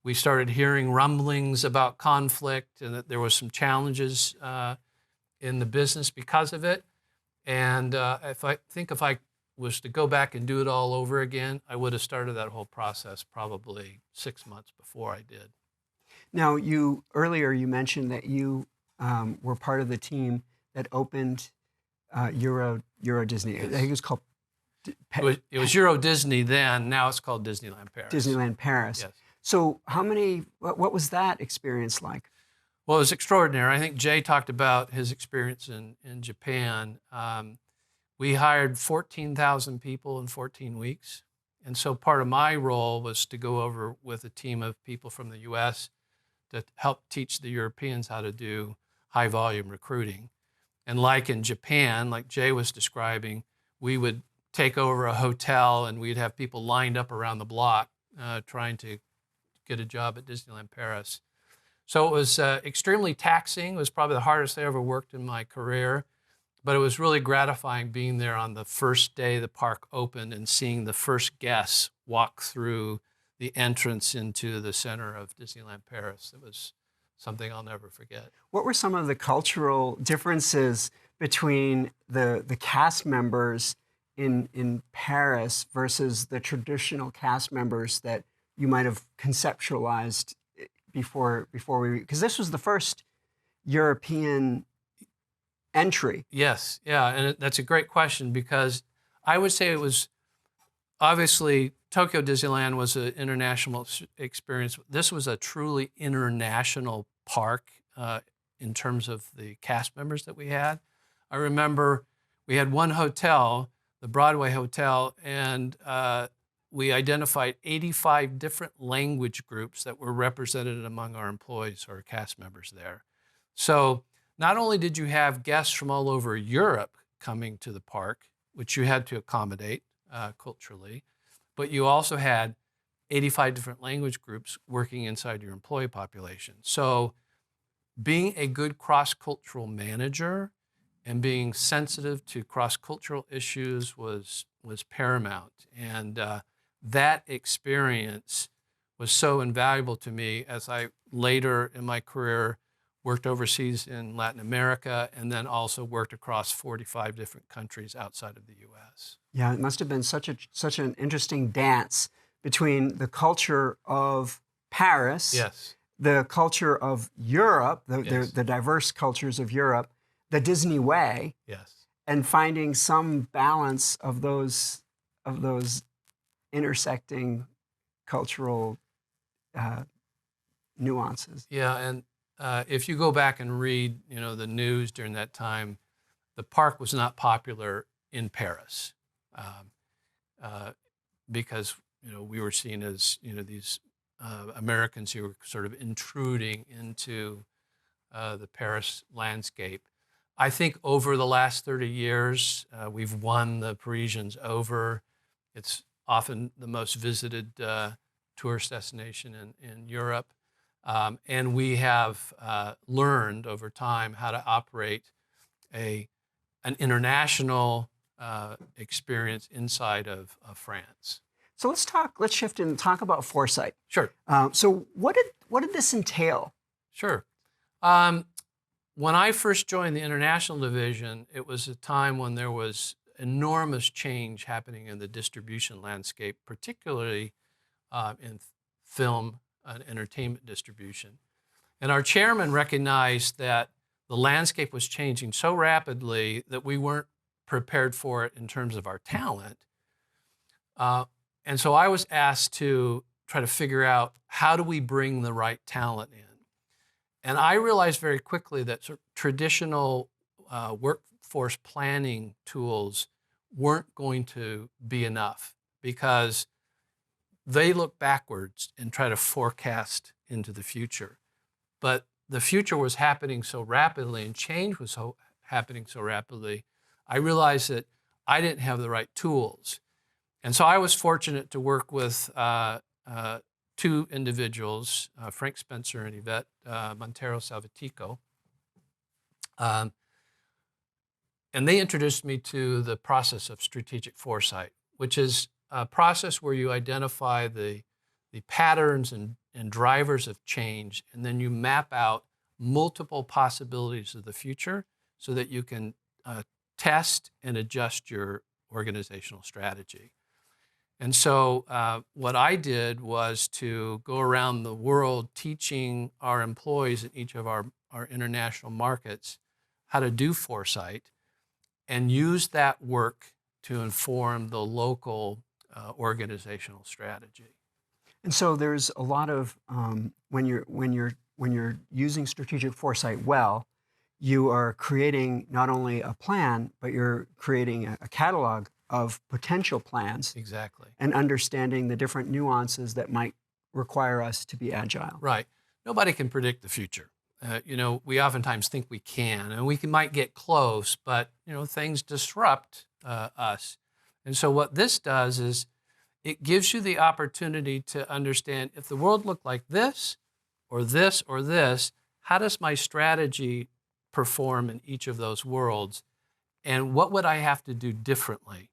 we started hearing rumblings about conflict and that there was some challenges in the business because of it. And if I was to go back and do it all over again, I would have started that whole process probably 6 months before I did. Now, earlier you mentioned that you were part of the team that opened Euro Disney. Yes. I think it was called. It was Euro Disney then. Now it's called Disneyland Paris. Disneyland Paris. Yes. So, what was that experience like? Well, it was extraordinary. I think Jay talked about his experience in Japan. We hired 14,000 people in 14 weeks. And so part of my role was to go over with a team of people from the US to help teach the Europeans how to do high volume recruiting. And like in Japan, like Jay was describing, we would take over a hotel and we'd have people lined up around the block trying to get a job at Disneyland Paris. So it was extremely taxing. It was probably the hardest I ever worked in my career. But it was really gratifying being there on the first day the park opened and seeing the first guests walk through the entrance into the center of Disneyland Paris. It was something I'll never forget. What were some of the cultural differences between the cast members in Paris versus the traditional cast members that you might have conceptualized before we, because this was the first European entry. Yes, yeah, and that's a great question because I would say it was obviously Tokyo Disneyland was an international experience. This was a truly international park in terms of the cast members that we had. I remember we had one hotel, the Broadway Hotel, and we identified 85 different language groups that were represented among our employees or cast members there. So not only did you have guests from all over Europe coming to the park, which you had to accommodate culturally, but you also had 85 different language groups working inside your employee population. So being a good cross-cultural manager and being sensitive to cross-cultural issues was paramount. And that experience was so invaluable to me as I later in my career worked overseas in Latin America, and then also worked across 45 different countries outside of the U.S. Yeah, it must have been such an interesting dance between the culture of Paris, Yes. the culture of Europe, Yes. the diverse cultures of Europe, the Disney way, Yes. and finding some balance of those intersecting cultural nuances. Yeah, and if you go back and read, the news during that time, the park was not popular in Paris because we were seen as these Americans who were sort of intruding into the Paris landscape. I think over the last 30 years, we've won the Parisians over. It's often the most visited tourist destination in Europe. And we have learned over time how to operate an international experience inside of France. So let's shift and talk about foresight. Sure. So what did this entail? Sure. When I first joined the international division, it was a time when there was enormous change happening in the distribution landscape, particularly in film and entertainment distribution. And our chairman recognized that the landscape was changing so rapidly that we weren't prepared for it in terms of our talent. And so I was asked to try to figure out how do we bring the right talent in? And I realized very quickly that sort of traditional workforce planning tools weren't going to be enough, because they look backwards and try to forecast into the future. But the future was happening so rapidly and change was happening so rapidly, I realized that I didn't have the right tools. And so I was fortunate to work with two individuals, Frank Spencer and Yvette Montero Salvatico. And they introduced me to the process of strategic foresight, which is a process where you identify the patterns and drivers of change, and then you map out multiple possibilities of the future so that you can test and adjust your organizational strategy. And so what I did was to go around the world teaching our employees in each of our international markets how to do foresight, and use that work to inform the local organizational strategy. And so there's a lot of when you're using strategic foresight well, you are creating not only a plan, but you're creating a catalog of potential plans. Exactly. And understanding the different nuances that might require us to be agile. Right. Nobody can predict the future. We oftentimes think we can, and might get close, but things disrupt us. And so what this does is it gives you the opportunity to understand, if the world looked like this, or this, or this, how does my strategy perform in each of those worlds? And what would I have to do differently?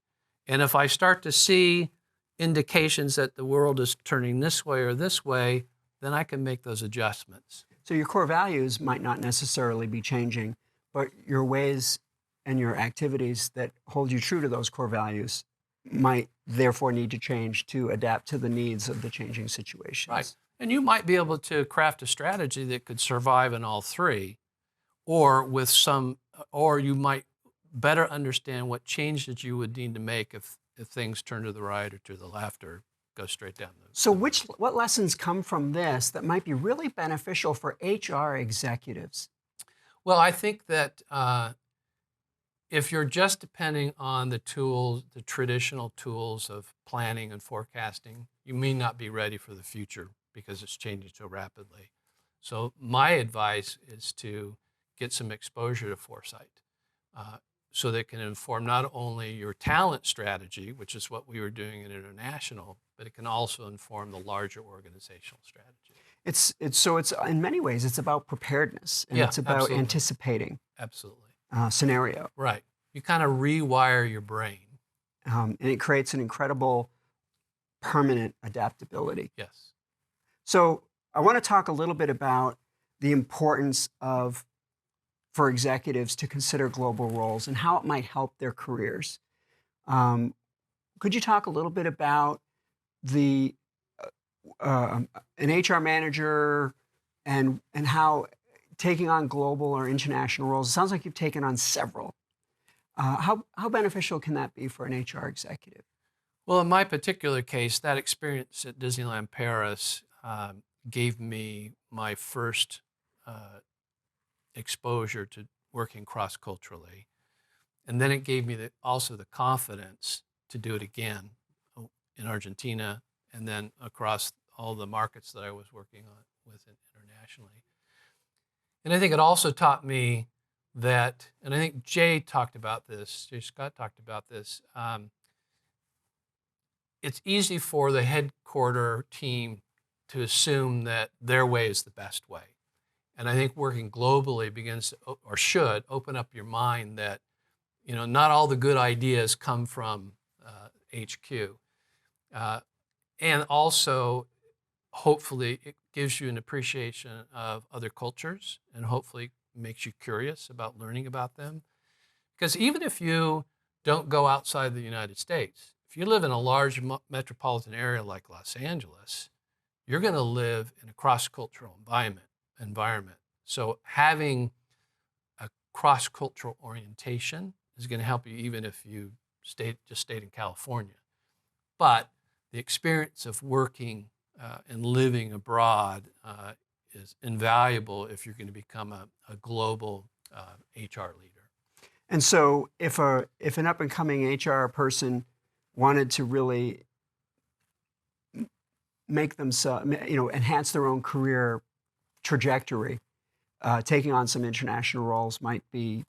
And if I start to see indications that the world is turning this way or this way, then I can make those adjustments. So your core values might not necessarily be changing, but your ways and your activities that hold you true to those core values might therefore need to change to adapt to the needs of the changing situations. Right. And you might be able to craft a strategy that could survive in all three, or you might better understand what changes you would need to make if things turn to the right or to the left or go straight down. So what lessons come from this that might be really beneficial for HR executives? Well, I think that if you're just depending on the tools, the traditional tools of planning and forecasting, you may not be ready for the future because it's changing so rapidly. So my advice is to get some exposure to foresight so that it can inform not only your talent strategy, which is what we were doing in international, but it can also inform the larger organizational strategy. It's in many ways, it's about preparedness, and it's about absolutely. anticipating Absolutely. Scenario. Right. You kind of rewire your brain. And it creates an incredible permanent adaptability. Yes. So I want to talk a little bit about the importance for executives to consider global roles and how it might help their careers. Could you talk a little bit about an HR manager and how taking on global or international roles? It sounds like you've taken on several. How beneficial can that be for an HR executive? Well, in my particular case, that experience at Disneyland Paris gave me my first exposure to working cross-culturally. And then it gave me also the confidence to do it again in Argentina and then across all the markets that I was working with internationally. And I think it also taught me that, and I think Jay Scott talked about this, it's easy for the headquarter team to assume that their way is the best way. And I think working globally should open up your mind that, not all the good ideas come from HQ. And also, hopefully, it gives you an appreciation of other cultures and hopefully makes you curious about learning about them. Because even if you don't go outside the United States, if you live in a large metropolitan area like Los Angeles, you're going to live in a cross-cultural environment. So having a cross-cultural orientation is going to help you even if you just stayed in California. But the experience of working and living abroad is invaluable if you're going to become a global HR leader. And so if an up-and-coming HR person wanted to really make themselves, enhance their own career trajectory, taking on some international roles might be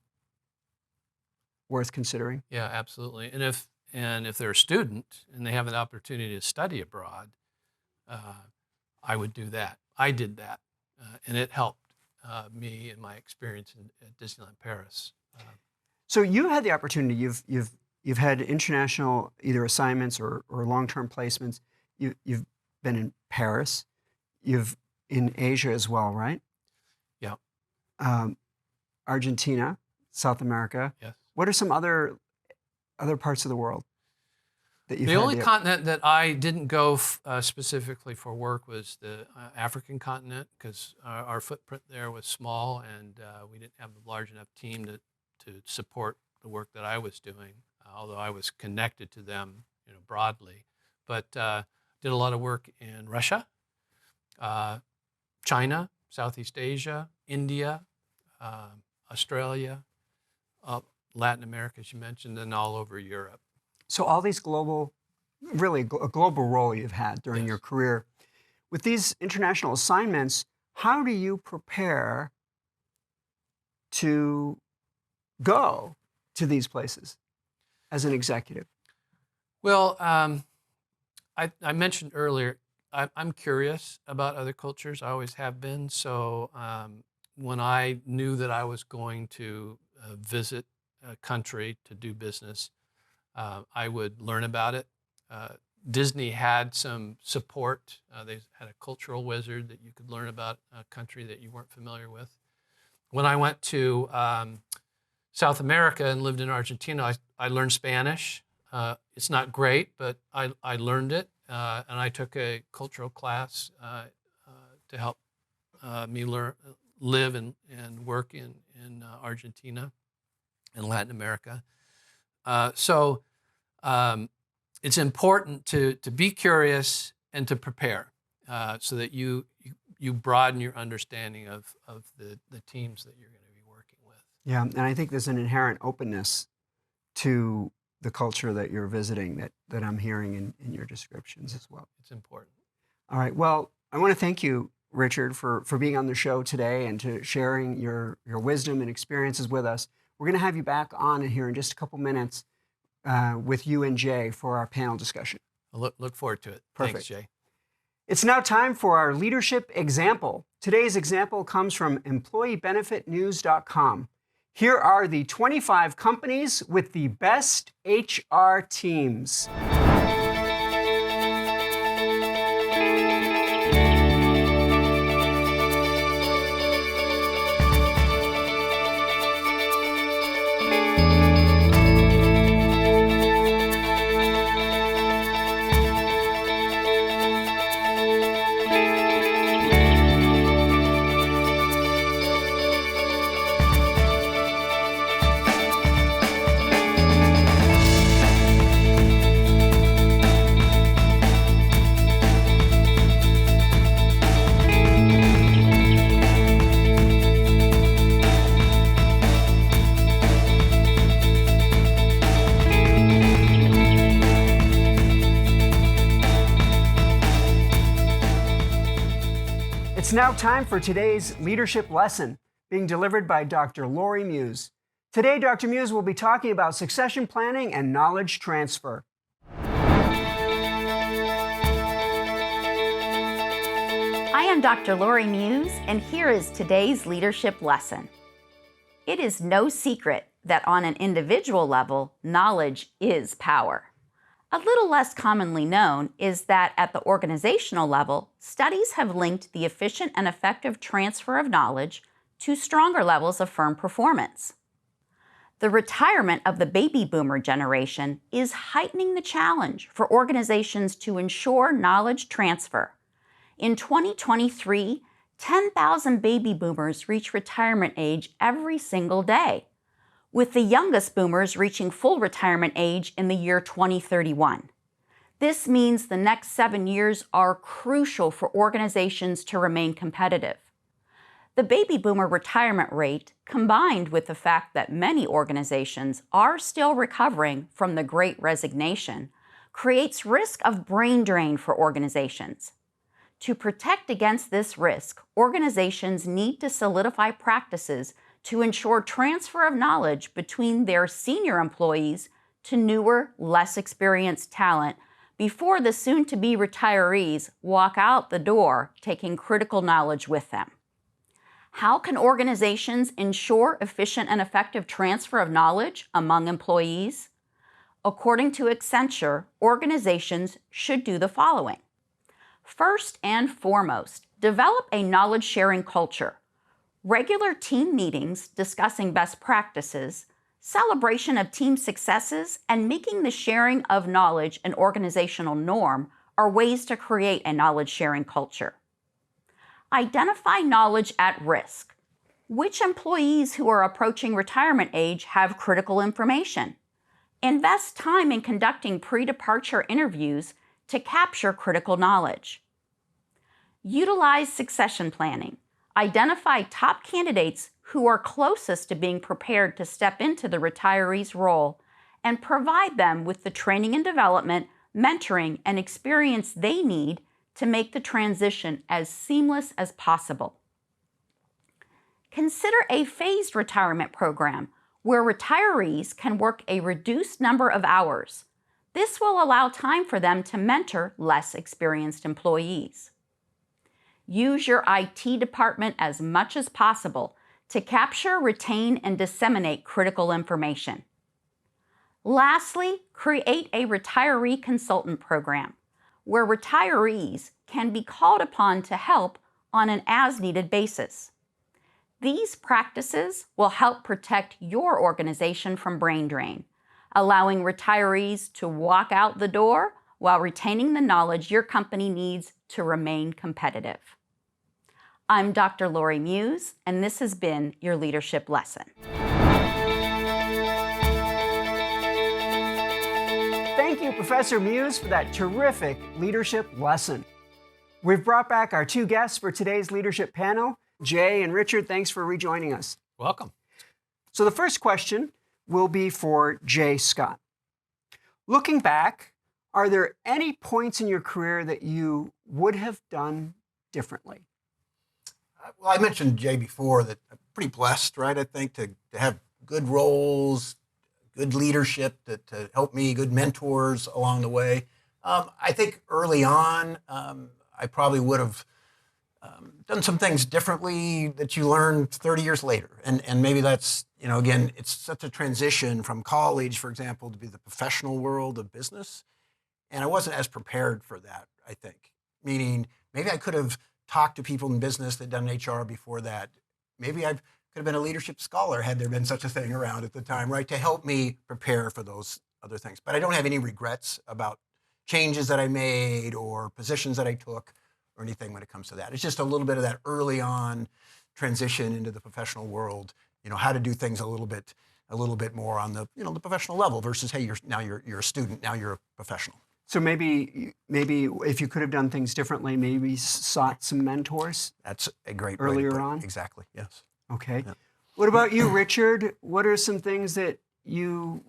worth considering. Yeah, absolutely. And if they're a student and they have an opportunity to study abroad, I would do that. I did that, and it helped me in my experience at Disneyland Paris. So you had the opportunity. You've had international either assignments or long-term placements. You've been in Paris. You've in Asia as well, right? Yeah. Argentina, South America. Yes. What are some other parts of the world that you've The had only continent that I didn't go specifically for work was the African continent, because our footprint there was small, and we didn't have a large enough team to support the work that I was doing, although I was connected to them, broadly. But did a lot of work in Russia, China, Southeast Asia, India, Australia, Latin America, as you mentioned, and all over Europe. So all these global, really a global role you've had during Yes. your career. With these international assignments, how do you prepare to go to these places as an executive? Well, I mentioned earlier, I'm curious about other cultures. I always have been. So when I knew that I was going to visit a country to do business, I would learn about it. Disney had some support. They had a cultural wizard that you could learn about a country that you weren't familiar with. When I went to South America and lived in Argentina, I learned Spanish. It's not great, but I learned it, and I took a cultural class to help me live and work in Argentina and Latin America. So it's important to be curious and to prepare so that you broaden your understanding of the teams that you're going to be working with. Yeah, and I think there's an inherent openness to the culture that you're visiting that I'm hearing in your descriptions as well. It's important. All right. Well, I want to thank you, Richard, for being on the show today and to sharing your wisdom and experiences with us. We're going to have you back on here in just a couple minutes with you and Jay for our panel discussion. I look forward to it. Perfect. Thanks, Jay. It's now time for our leadership example. Today's example comes from employeebenefitnews.com. Here are the 25 companies with the best HR teams. It's now time for today's leadership lesson, being delivered by Dr. Lori Muse. Today, Dr. Muse will be talking about succession planning and knowledge transfer. I am Dr. Lori Muse, and here is today's leadership lesson. It is no secret that on an individual level, knowledge is power. A little less commonly known is that at the organizational level, studies have linked the efficient and effective transfer of knowledge to stronger levels of firm performance. The retirement of the baby boomer generation is heightening the challenge for organizations to ensure knowledge transfer. In 2023, 10,000 baby boomers reach retirement age every single day, with the youngest boomers reaching full retirement age in the year 2031. This means the next 7 years are crucial for organizations to remain competitive. The baby boomer retirement rate, combined with the fact that many organizations are still recovering from the Great Resignation, creates risk of brain drain for organizations. To protect against this risk, organizations need to solidify practices to ensure transfer of knowledge between their senior employees to newer, less experienced talent before the soon-to-be retirees walk out the door taking critical knowledge with them. How can organizations ensure efficient and effective transfer of knowledge among employees? According to Accenture, organizations should do the following. First and foremost, develop a knowledge-sharing culture. Regular team meetings discussing best practices, celebration of team successes, and making the sharing of knowledge an organizational norm are ways to create a knowledge-sharing culture. Identify knowledge at risk. Which employees who are approaching retirement age have critical information? Invest time in conducting pre-departure interviews to capture critical knowledge. Utilize succession planning. Identify top candidates who are closest to being prepared to step into the retiree's role and provide them with the training and development, mentoring, and experience they need to make the transition as seamless as possible. Consider a phased retirement program where retirees can work a reduced number of hours. This will allow time for them to mentor less experienced employees. Use your IT department as much as possible to capture, retain, and disseminate critical information. Lastly, create a retiree consultant program where retirees can be called upon to help on an as-needed basis. These practices will help protect your organization from brain drain, allowing retirees to walk out the door while retaining the knowledge your company needs to remain competitive. I'm Dr. Lori Muse, and this has been your Leadership Lesson. Thank you, Professor Muse, for that terrific leadership lesson. We've brought back our two guests for today's leadership panel. Jay and Richard, thanks for rejoining us. Welcome. So the first question will be for Jay Scott. Looking back, are there any points in your career that you would have done differently? Well, I mentioned, Jay, before that I'm pretty blessed, right? I think to have good roles, good leadership to help me, good mentors along the way. I think early on, I probably would have done some things differently that you learn 30 years later. And maybe that's, again, it's such a transition from college, for example, to be the professional world of business. And I wasn't as prepared for that, I think. Meaning, maybe I could have talked to people in business that done HR before that. Maybe I could have been a leadership scholar had there been such a thing around at the time, right? To help me prepare for those other things. But I don't have any regrets about changes that I made or positions that I took or anything when it comes to that. It's just a little bit of that early on transition into the professional world, how to do things a little bit more on the, the professional level versus, hey, you're a student, now you're a professional. So maybe if you could have done things differently, maybe sought some mentors. That's a great earlier way to put it. on. Exactly. Yes. Okay. Yeah. What about you, Richard? What are some things that you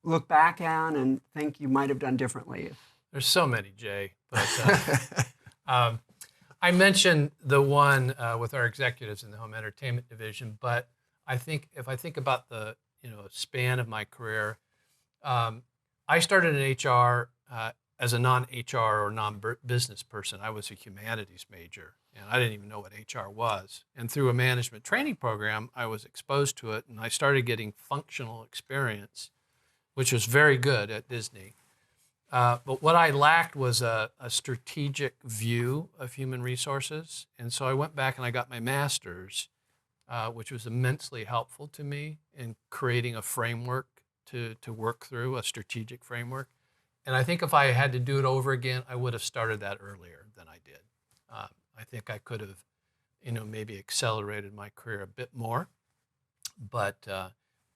look back on and think you might have done differently? There's so many, Jay. But I mentioned the one with our executives in the home entertainment division, but I think if I think about the span of my career, I started in HR as a non-HR or non-business person. I was a humanities major, and I didn't even know what HR was. And through a management training program, I was exposed to it, and I started getting functional experience, which was very good at Disney. But what I lacked was a strategic view of human resources. And so I went back and I got my master's, which was immensely helpful to me in creating a framework to work through, a strategic framework. And I think if I had to do it over again, I would have started that earlier than I did. I think I could have, maybe accelerated my career a bit more. But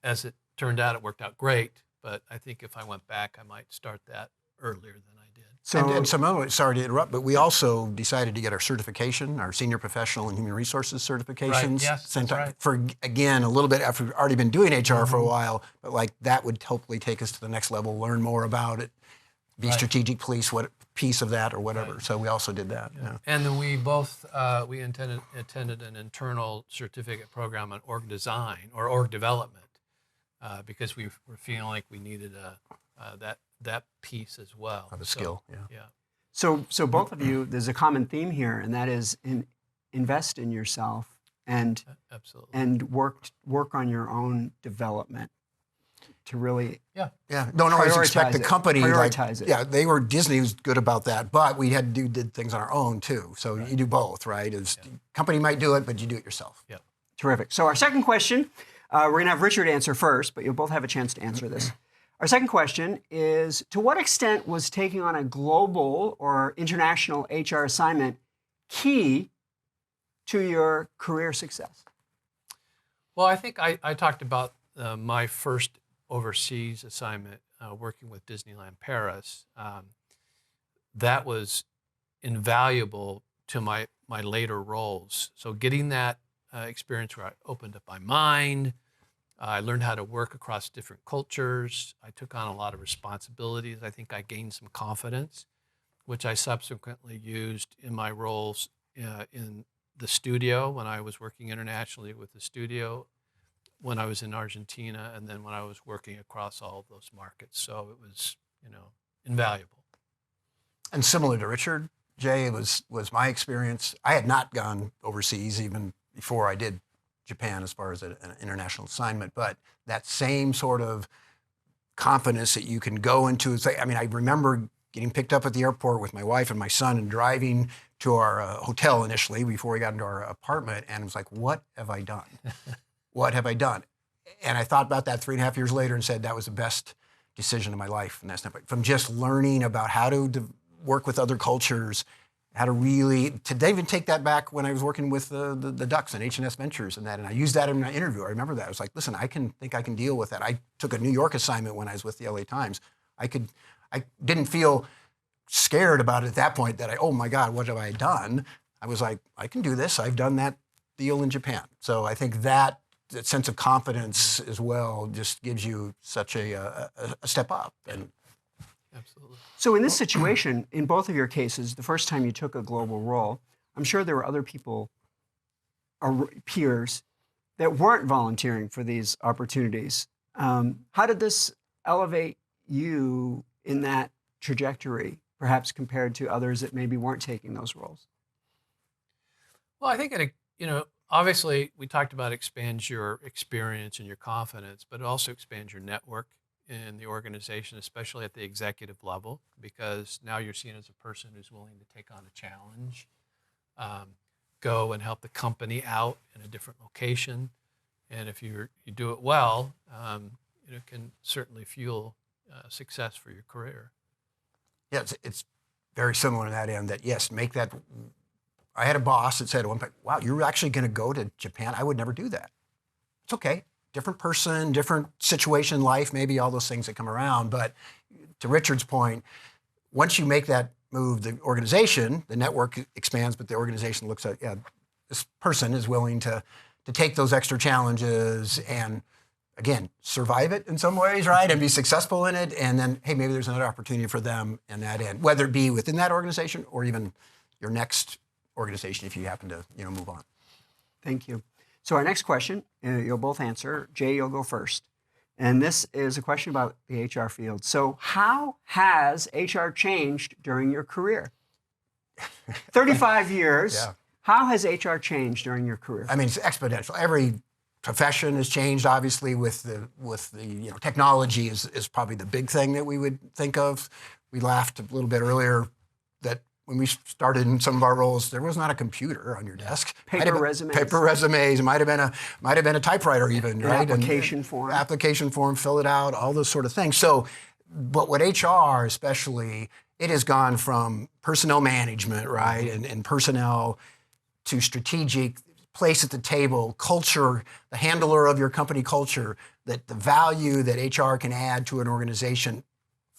as it turned out, it worked out great. But I think if I went back, I might start that earlier than I did. So, and Simone, sorry to interrupt, but we also decided to get our certification, our senior professional and human resources certifications. Yes, sent that's out right. for, again, a little bit after we've already been doing HR for a while, but like that would hopefully take us to the next level, learn more about it, be strategic police, what piece of that or whatever. So we also did that. Yeah. And then we both attended an internal certificate program on org design or org development because we were feeling like we needed that piece as well. Of a skill, yeah. Yeah. So both of you, there's a common theme here, and that is invest in yourself and Absolutely. and work on your own development to really Yeah, don't always expect the Prioritize it. company. Prioritize it. Yeah, Disney was good about that, but we did things on our own too. So you do both, right? Company might do it, but you do it yourself. Yeah. Terrific. So our second question, we're going to have Richard answer first, but you'll both have a chance to answer this. Our second question is, to what extent was taking on a global or international HR assignment key to your career success? Well, I think I talked about my first overseas assignment working with Disneyland Paris. That was invaluable to my later roles. So getting that experience where I opened up my mind, I learned how to work across different cultures. I took on a lot of responsibilities. I think I gained some confidence, which I subsequently used in my roles in the studio when I was working internationally with the studio, when I was in Argentina, and then when I was working across all of those markets. So it was, invaluable. And similar to Richard, Jay, it was my experience. I had not gone overseas even before I did Japan as far as an international assignment, but that same sort of confidence that you can go into. I remember getting picked up at the airport with my wife and my son and driving to our hotel initially before we got into our apartment, and it was like, what have I done? What have I done? And I thought about that 3.5 years later and said that was the best decision of my life from that standpoint. From just learning about how to work with other cultures, how to even take that back when I was working with the Ducks and H&S Ventures and that, and I used that in my interview. I remember that. I was like, listen, I can deal with that. I took a New York assignment when I was with the LA Times. I didn't feel scared about it at that point that oh my God, what have I done? I was like, I can do this. I've done that deal in Japan. So I think that sense of confidence as well just gives you such a step up. And Absolutely. So in this situation, in both of your cases, the first time you took a global role, I'm sure there were other people, or peers, that weren't volunteering for these opportunities. How did this elevate you in that trajectory, perhaps compared to others that maybe weren't taking those roles? Well, I think obviously we talked about expands your experience and your confidence, but it also expands your network in the organization, especially at the executive level, because now you're seen as a person who's willing to take on a challenge, go and help the company out in a different location. And if you do it well, it can certainly fuel success for your career. yeah, it's very similar to that end that, yes, make that. I had a boss that said at one point, wow, you're actually going to go to Japan? I would never do that. It's okay. Different person, different situation in life, maybe all those things that come around. But to Richard's point, once you make that move, the organization, the network expands, but the organization looks at, this person is willing to take those extra challenges and, again, survive it in some ways, right? And be successful in it. And then, hey, maybe there's another opportunity for them in that end, whether it be within that organization or even your next organization if you happen to, move on. Thank you. So our next question, you'll both answer. Jay, you'll go first. And this is a question about the HR field. So how has HR changed during your career? 35 years. Yeah. How has HR changed during your career? I mean, it's exponential. Every profession has changed, obviously, with the technology is probably the big thing that we would think of. We laughed a little bit earlier that when we started in some of our roles, there was not a computer on your desk. Paper resumes. Paper resumes. It might have been a typewriter even, right? Application form. Application form, fill it out, all those sort of things. So, but what HR especially, it has gone from personnel management, right, and personnel to strategic, place at the table, culture, the handler of your company culture, that the value that HR can add to an organization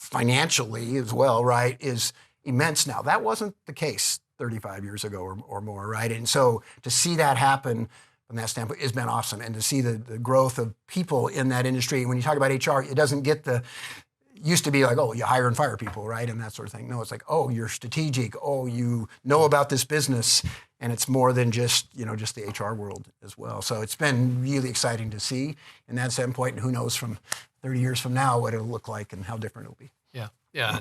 financially as well, right, is immense now. That wasn't the case 35 years ago or more, right? And so to see that happen from that standpoint has been awesome. And to see the growth of people in that industry. When you talk about HR, it doesn't get used to be like, oh, you hire and fire people, right? And that sort of thing. No, it's like, oh, you're strategic. Oh, you know about this business. And it's more than just the HR world as well. So it's been really exciting to see in that standpoint. And who knows from 30 years from now what it'll look like and how different it'll be. Yeah.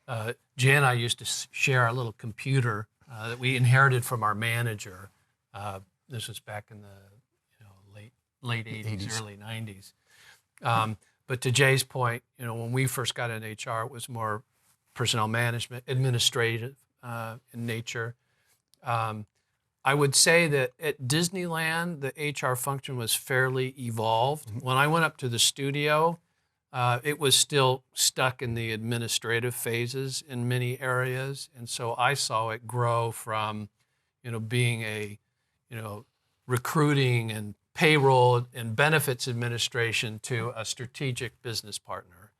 And Jay and I used to share our little computer that we inherited from our manager. This was back in the late 80s, early 90s. But to Jay's point, when we first got in HR, it was more personnel management, administrative in nature. I would say that at Disneyland, the HR function was fairly evolved. Mm-hmm. When I went up to the studio, it was still stuck in the administrative phases in many areas. And so I saw it grow from, being a, recruiting and payroll and benefits administration to a strategic business partner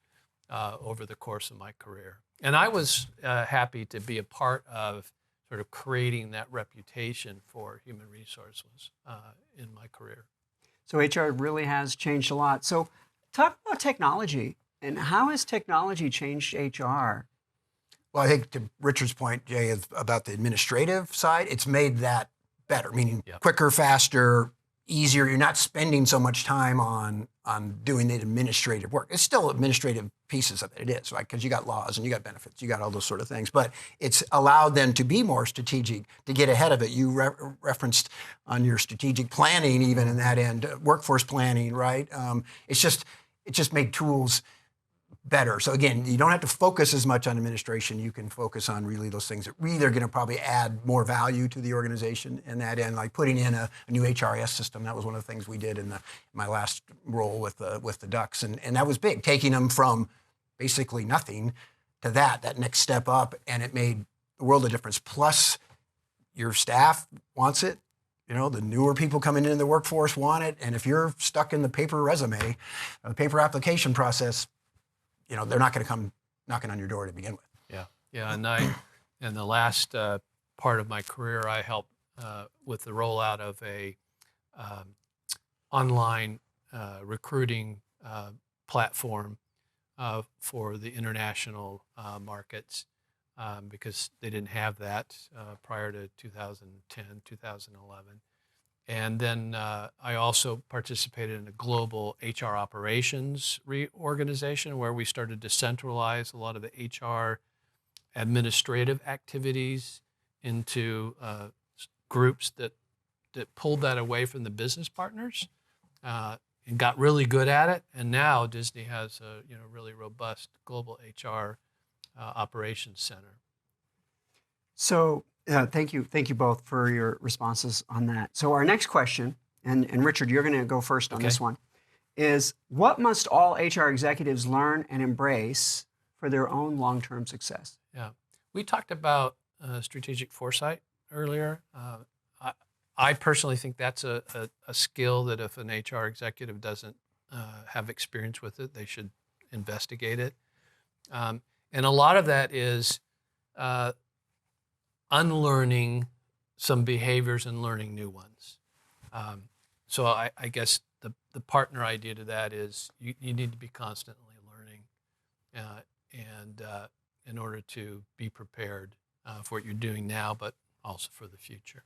over the course of my career. And I was happy to be a part of sort of creating that reputation for human resources in my career. So HR really has changed a lot. So talk about technology and how has technology changed HR? Well, I think to Richard's point, Jay, about the administrative side, it's made that better, meaning quicker, faster, easier. You're not spending so much time on doing the administrative work. It's still administrative pieces of it. It is, right? Because you got laws and you got benefits, you got all those sort of things. But it's allowed them to be more strategic, to get ahead of it. You referenced on your strategic planning, even in that end, workforce planning, right? It just made tools better. So again, you don't have to focus as much on administration. You can focus on really those things that really are going to probably add more value to the organization in that end, like putting in a new HRS system. That was one of the things we did in my last role with the Ducks. And that was big, taking them from basically nothing to that next step up. And it made a world of difference. Plus, your staff wants it. The newer people coming into the workforce want it. And if you're stuck in the paper resume, the paper application process, they're not going to come knocking on your door to begin with. Yeah. And in the last part of my career, I helped with the rollout of a online recruiting platform for the international markets because they didn't have that prior to 2010, 2011. And then I also participated in a global HR operations reorganization where we started to centralize a lot of the HR administrative activities into groups that pulled that away from the business partners and got really good at it. And now Disney has a really robust global HR operations center. So thank you both for your responses on that. So our next question, and Richard, you're going to go first on this one, is what must all HR executives learn and embrace for their own long-term success? Yeah, we talked about strategic foresight earlier. I personally think that's a skill that if an HR executive doesn't have experience with it, they should investigate it. And a lot of that is unlearning some behaviors and learning new ones. So I guess the partner idea to that is you need to be constantly learning and in order to be prepared for what you're doing now, but also for the future.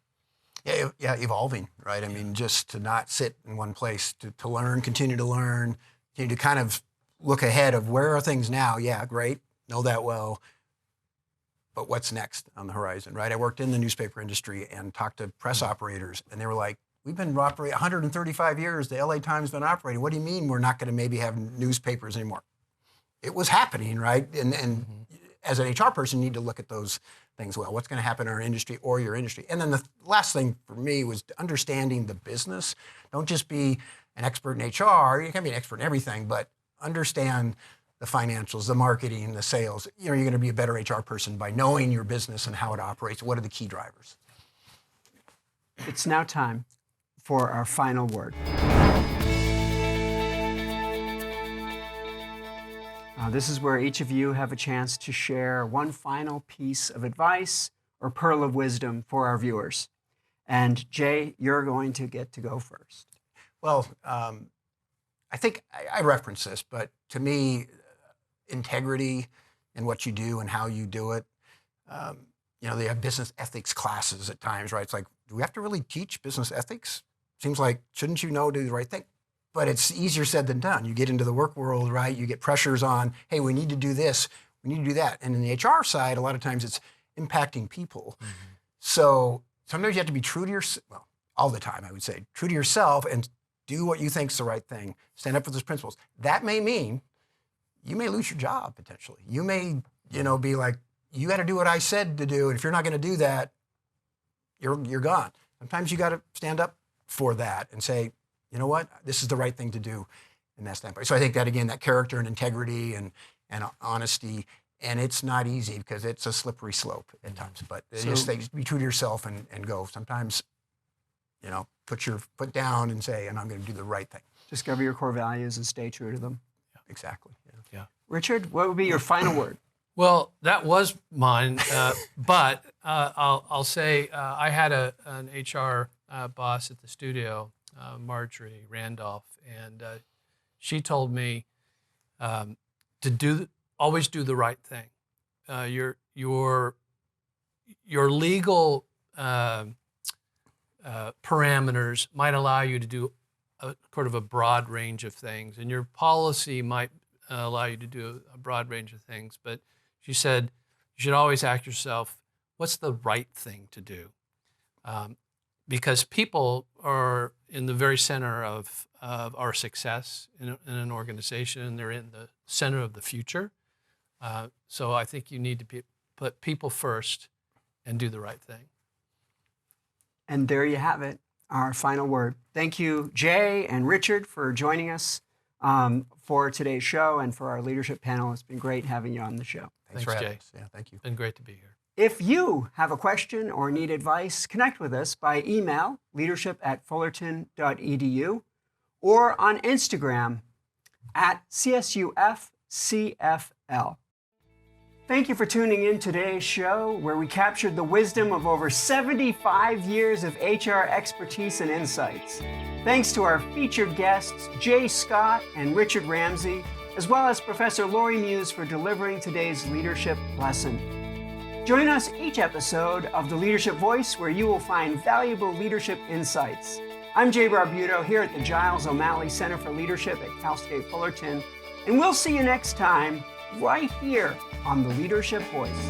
Yeah, evolving, right? I mean, just to not sit in one place, to learn, continue to kind of look ahead of where are things now? Yeah, great, know that well. But what's next on the horizon, right? I worked in the newspaper industry and talked to press operators, and they were like, we've been operating 135 years, the LA Times has been operating. What do you mean we're not going to maybe have newspapers anymore? It was happening, right? And as an HR person, you need to look at those things. Well, what's going to happen in our industry or your industry? And then the last thing for me was understanding the business. Don't just be an expert in HR. You can be an expert in everything, but understand the financials, the marketing, the sales. You're going to be a better HR person by knowing your business and how it operates. What are the key drivers? It's now time for our final word. This is where each of you have a chance to share one final piece of advice or pearl of wisdom for our viewers. And Jay, you're going to get to go first. Well, I think I reference this, but to me, integrity in what you do and how you do it. They have business ethics classes at times, right? It's like, do we have to really teach business ethics? Seems like, shouldn't you know to do the right thing? But it's easier said than done. You get into the work world, right? You get pressures on, hey, we need to do this, we need to do that. And in the HR side, a lot of times it's impacting people. Mm-hmm. So sometimes you have to be true to yourself, well, all the time, I would say, true to yourself and do what you think is the right thing. Stand up for those principles. That may mean you may lose your job potentially. You may, be like, you got to do what I said to do. And if you're not going to do that, you're gone. Sometimes you got to stand up for that and say, you know what, this is the right thing to do in that standpoint. So I think that, again, that character and integrity and honesty, and it's not easy because it's a slippery slope at times, but just be true to yourself and go. Sometimes, put your foot down and say, and I'm going to do the right thing. Discover your core values and stay true to them. Yeah. Exactly. Yeah. Richard, what would be your final word? Well, that was mine, but I'll say I had an HR boss at the studio, Marjorie Randolph, and she told me to always do the right thing. Your legal parameters might allow you to do a broad range of things, and your policy might allow you to do a broad range of things, but she said, you should always ask yourself, what's the right thing to do? Because people are in the very center of our success in an organization, and they're in the center of the future. So I think you need to put people first and do the right thing. And there you have it, our final word. Thank you, Jay and Richard, for joining us for today's show and for our leadership panel. It's been great having you on the show. Thanks, Jay. Yeah, thank you. Been great to be here. If you have a question or need advice, connect with us by email, leadership@fullerton.edu, or on Instagram @CSUF_CFL. Thank you for tuning in today's show, where we captured the wisdom of over 75 years of HR expertise and insights. Thanks to our featured guests, Jay Scott and Richard Ramsey, as well as Professor Lori Muse for delivering today's leadership lesson. Join us each episode of The Leadership Voice, where you will find valuable leadership insights. I'm Jay Barbuto here at the Giles O'Malley Center for Leadership at Cal State Fullerton, and we'll see you next time right here on The Leadership Voice.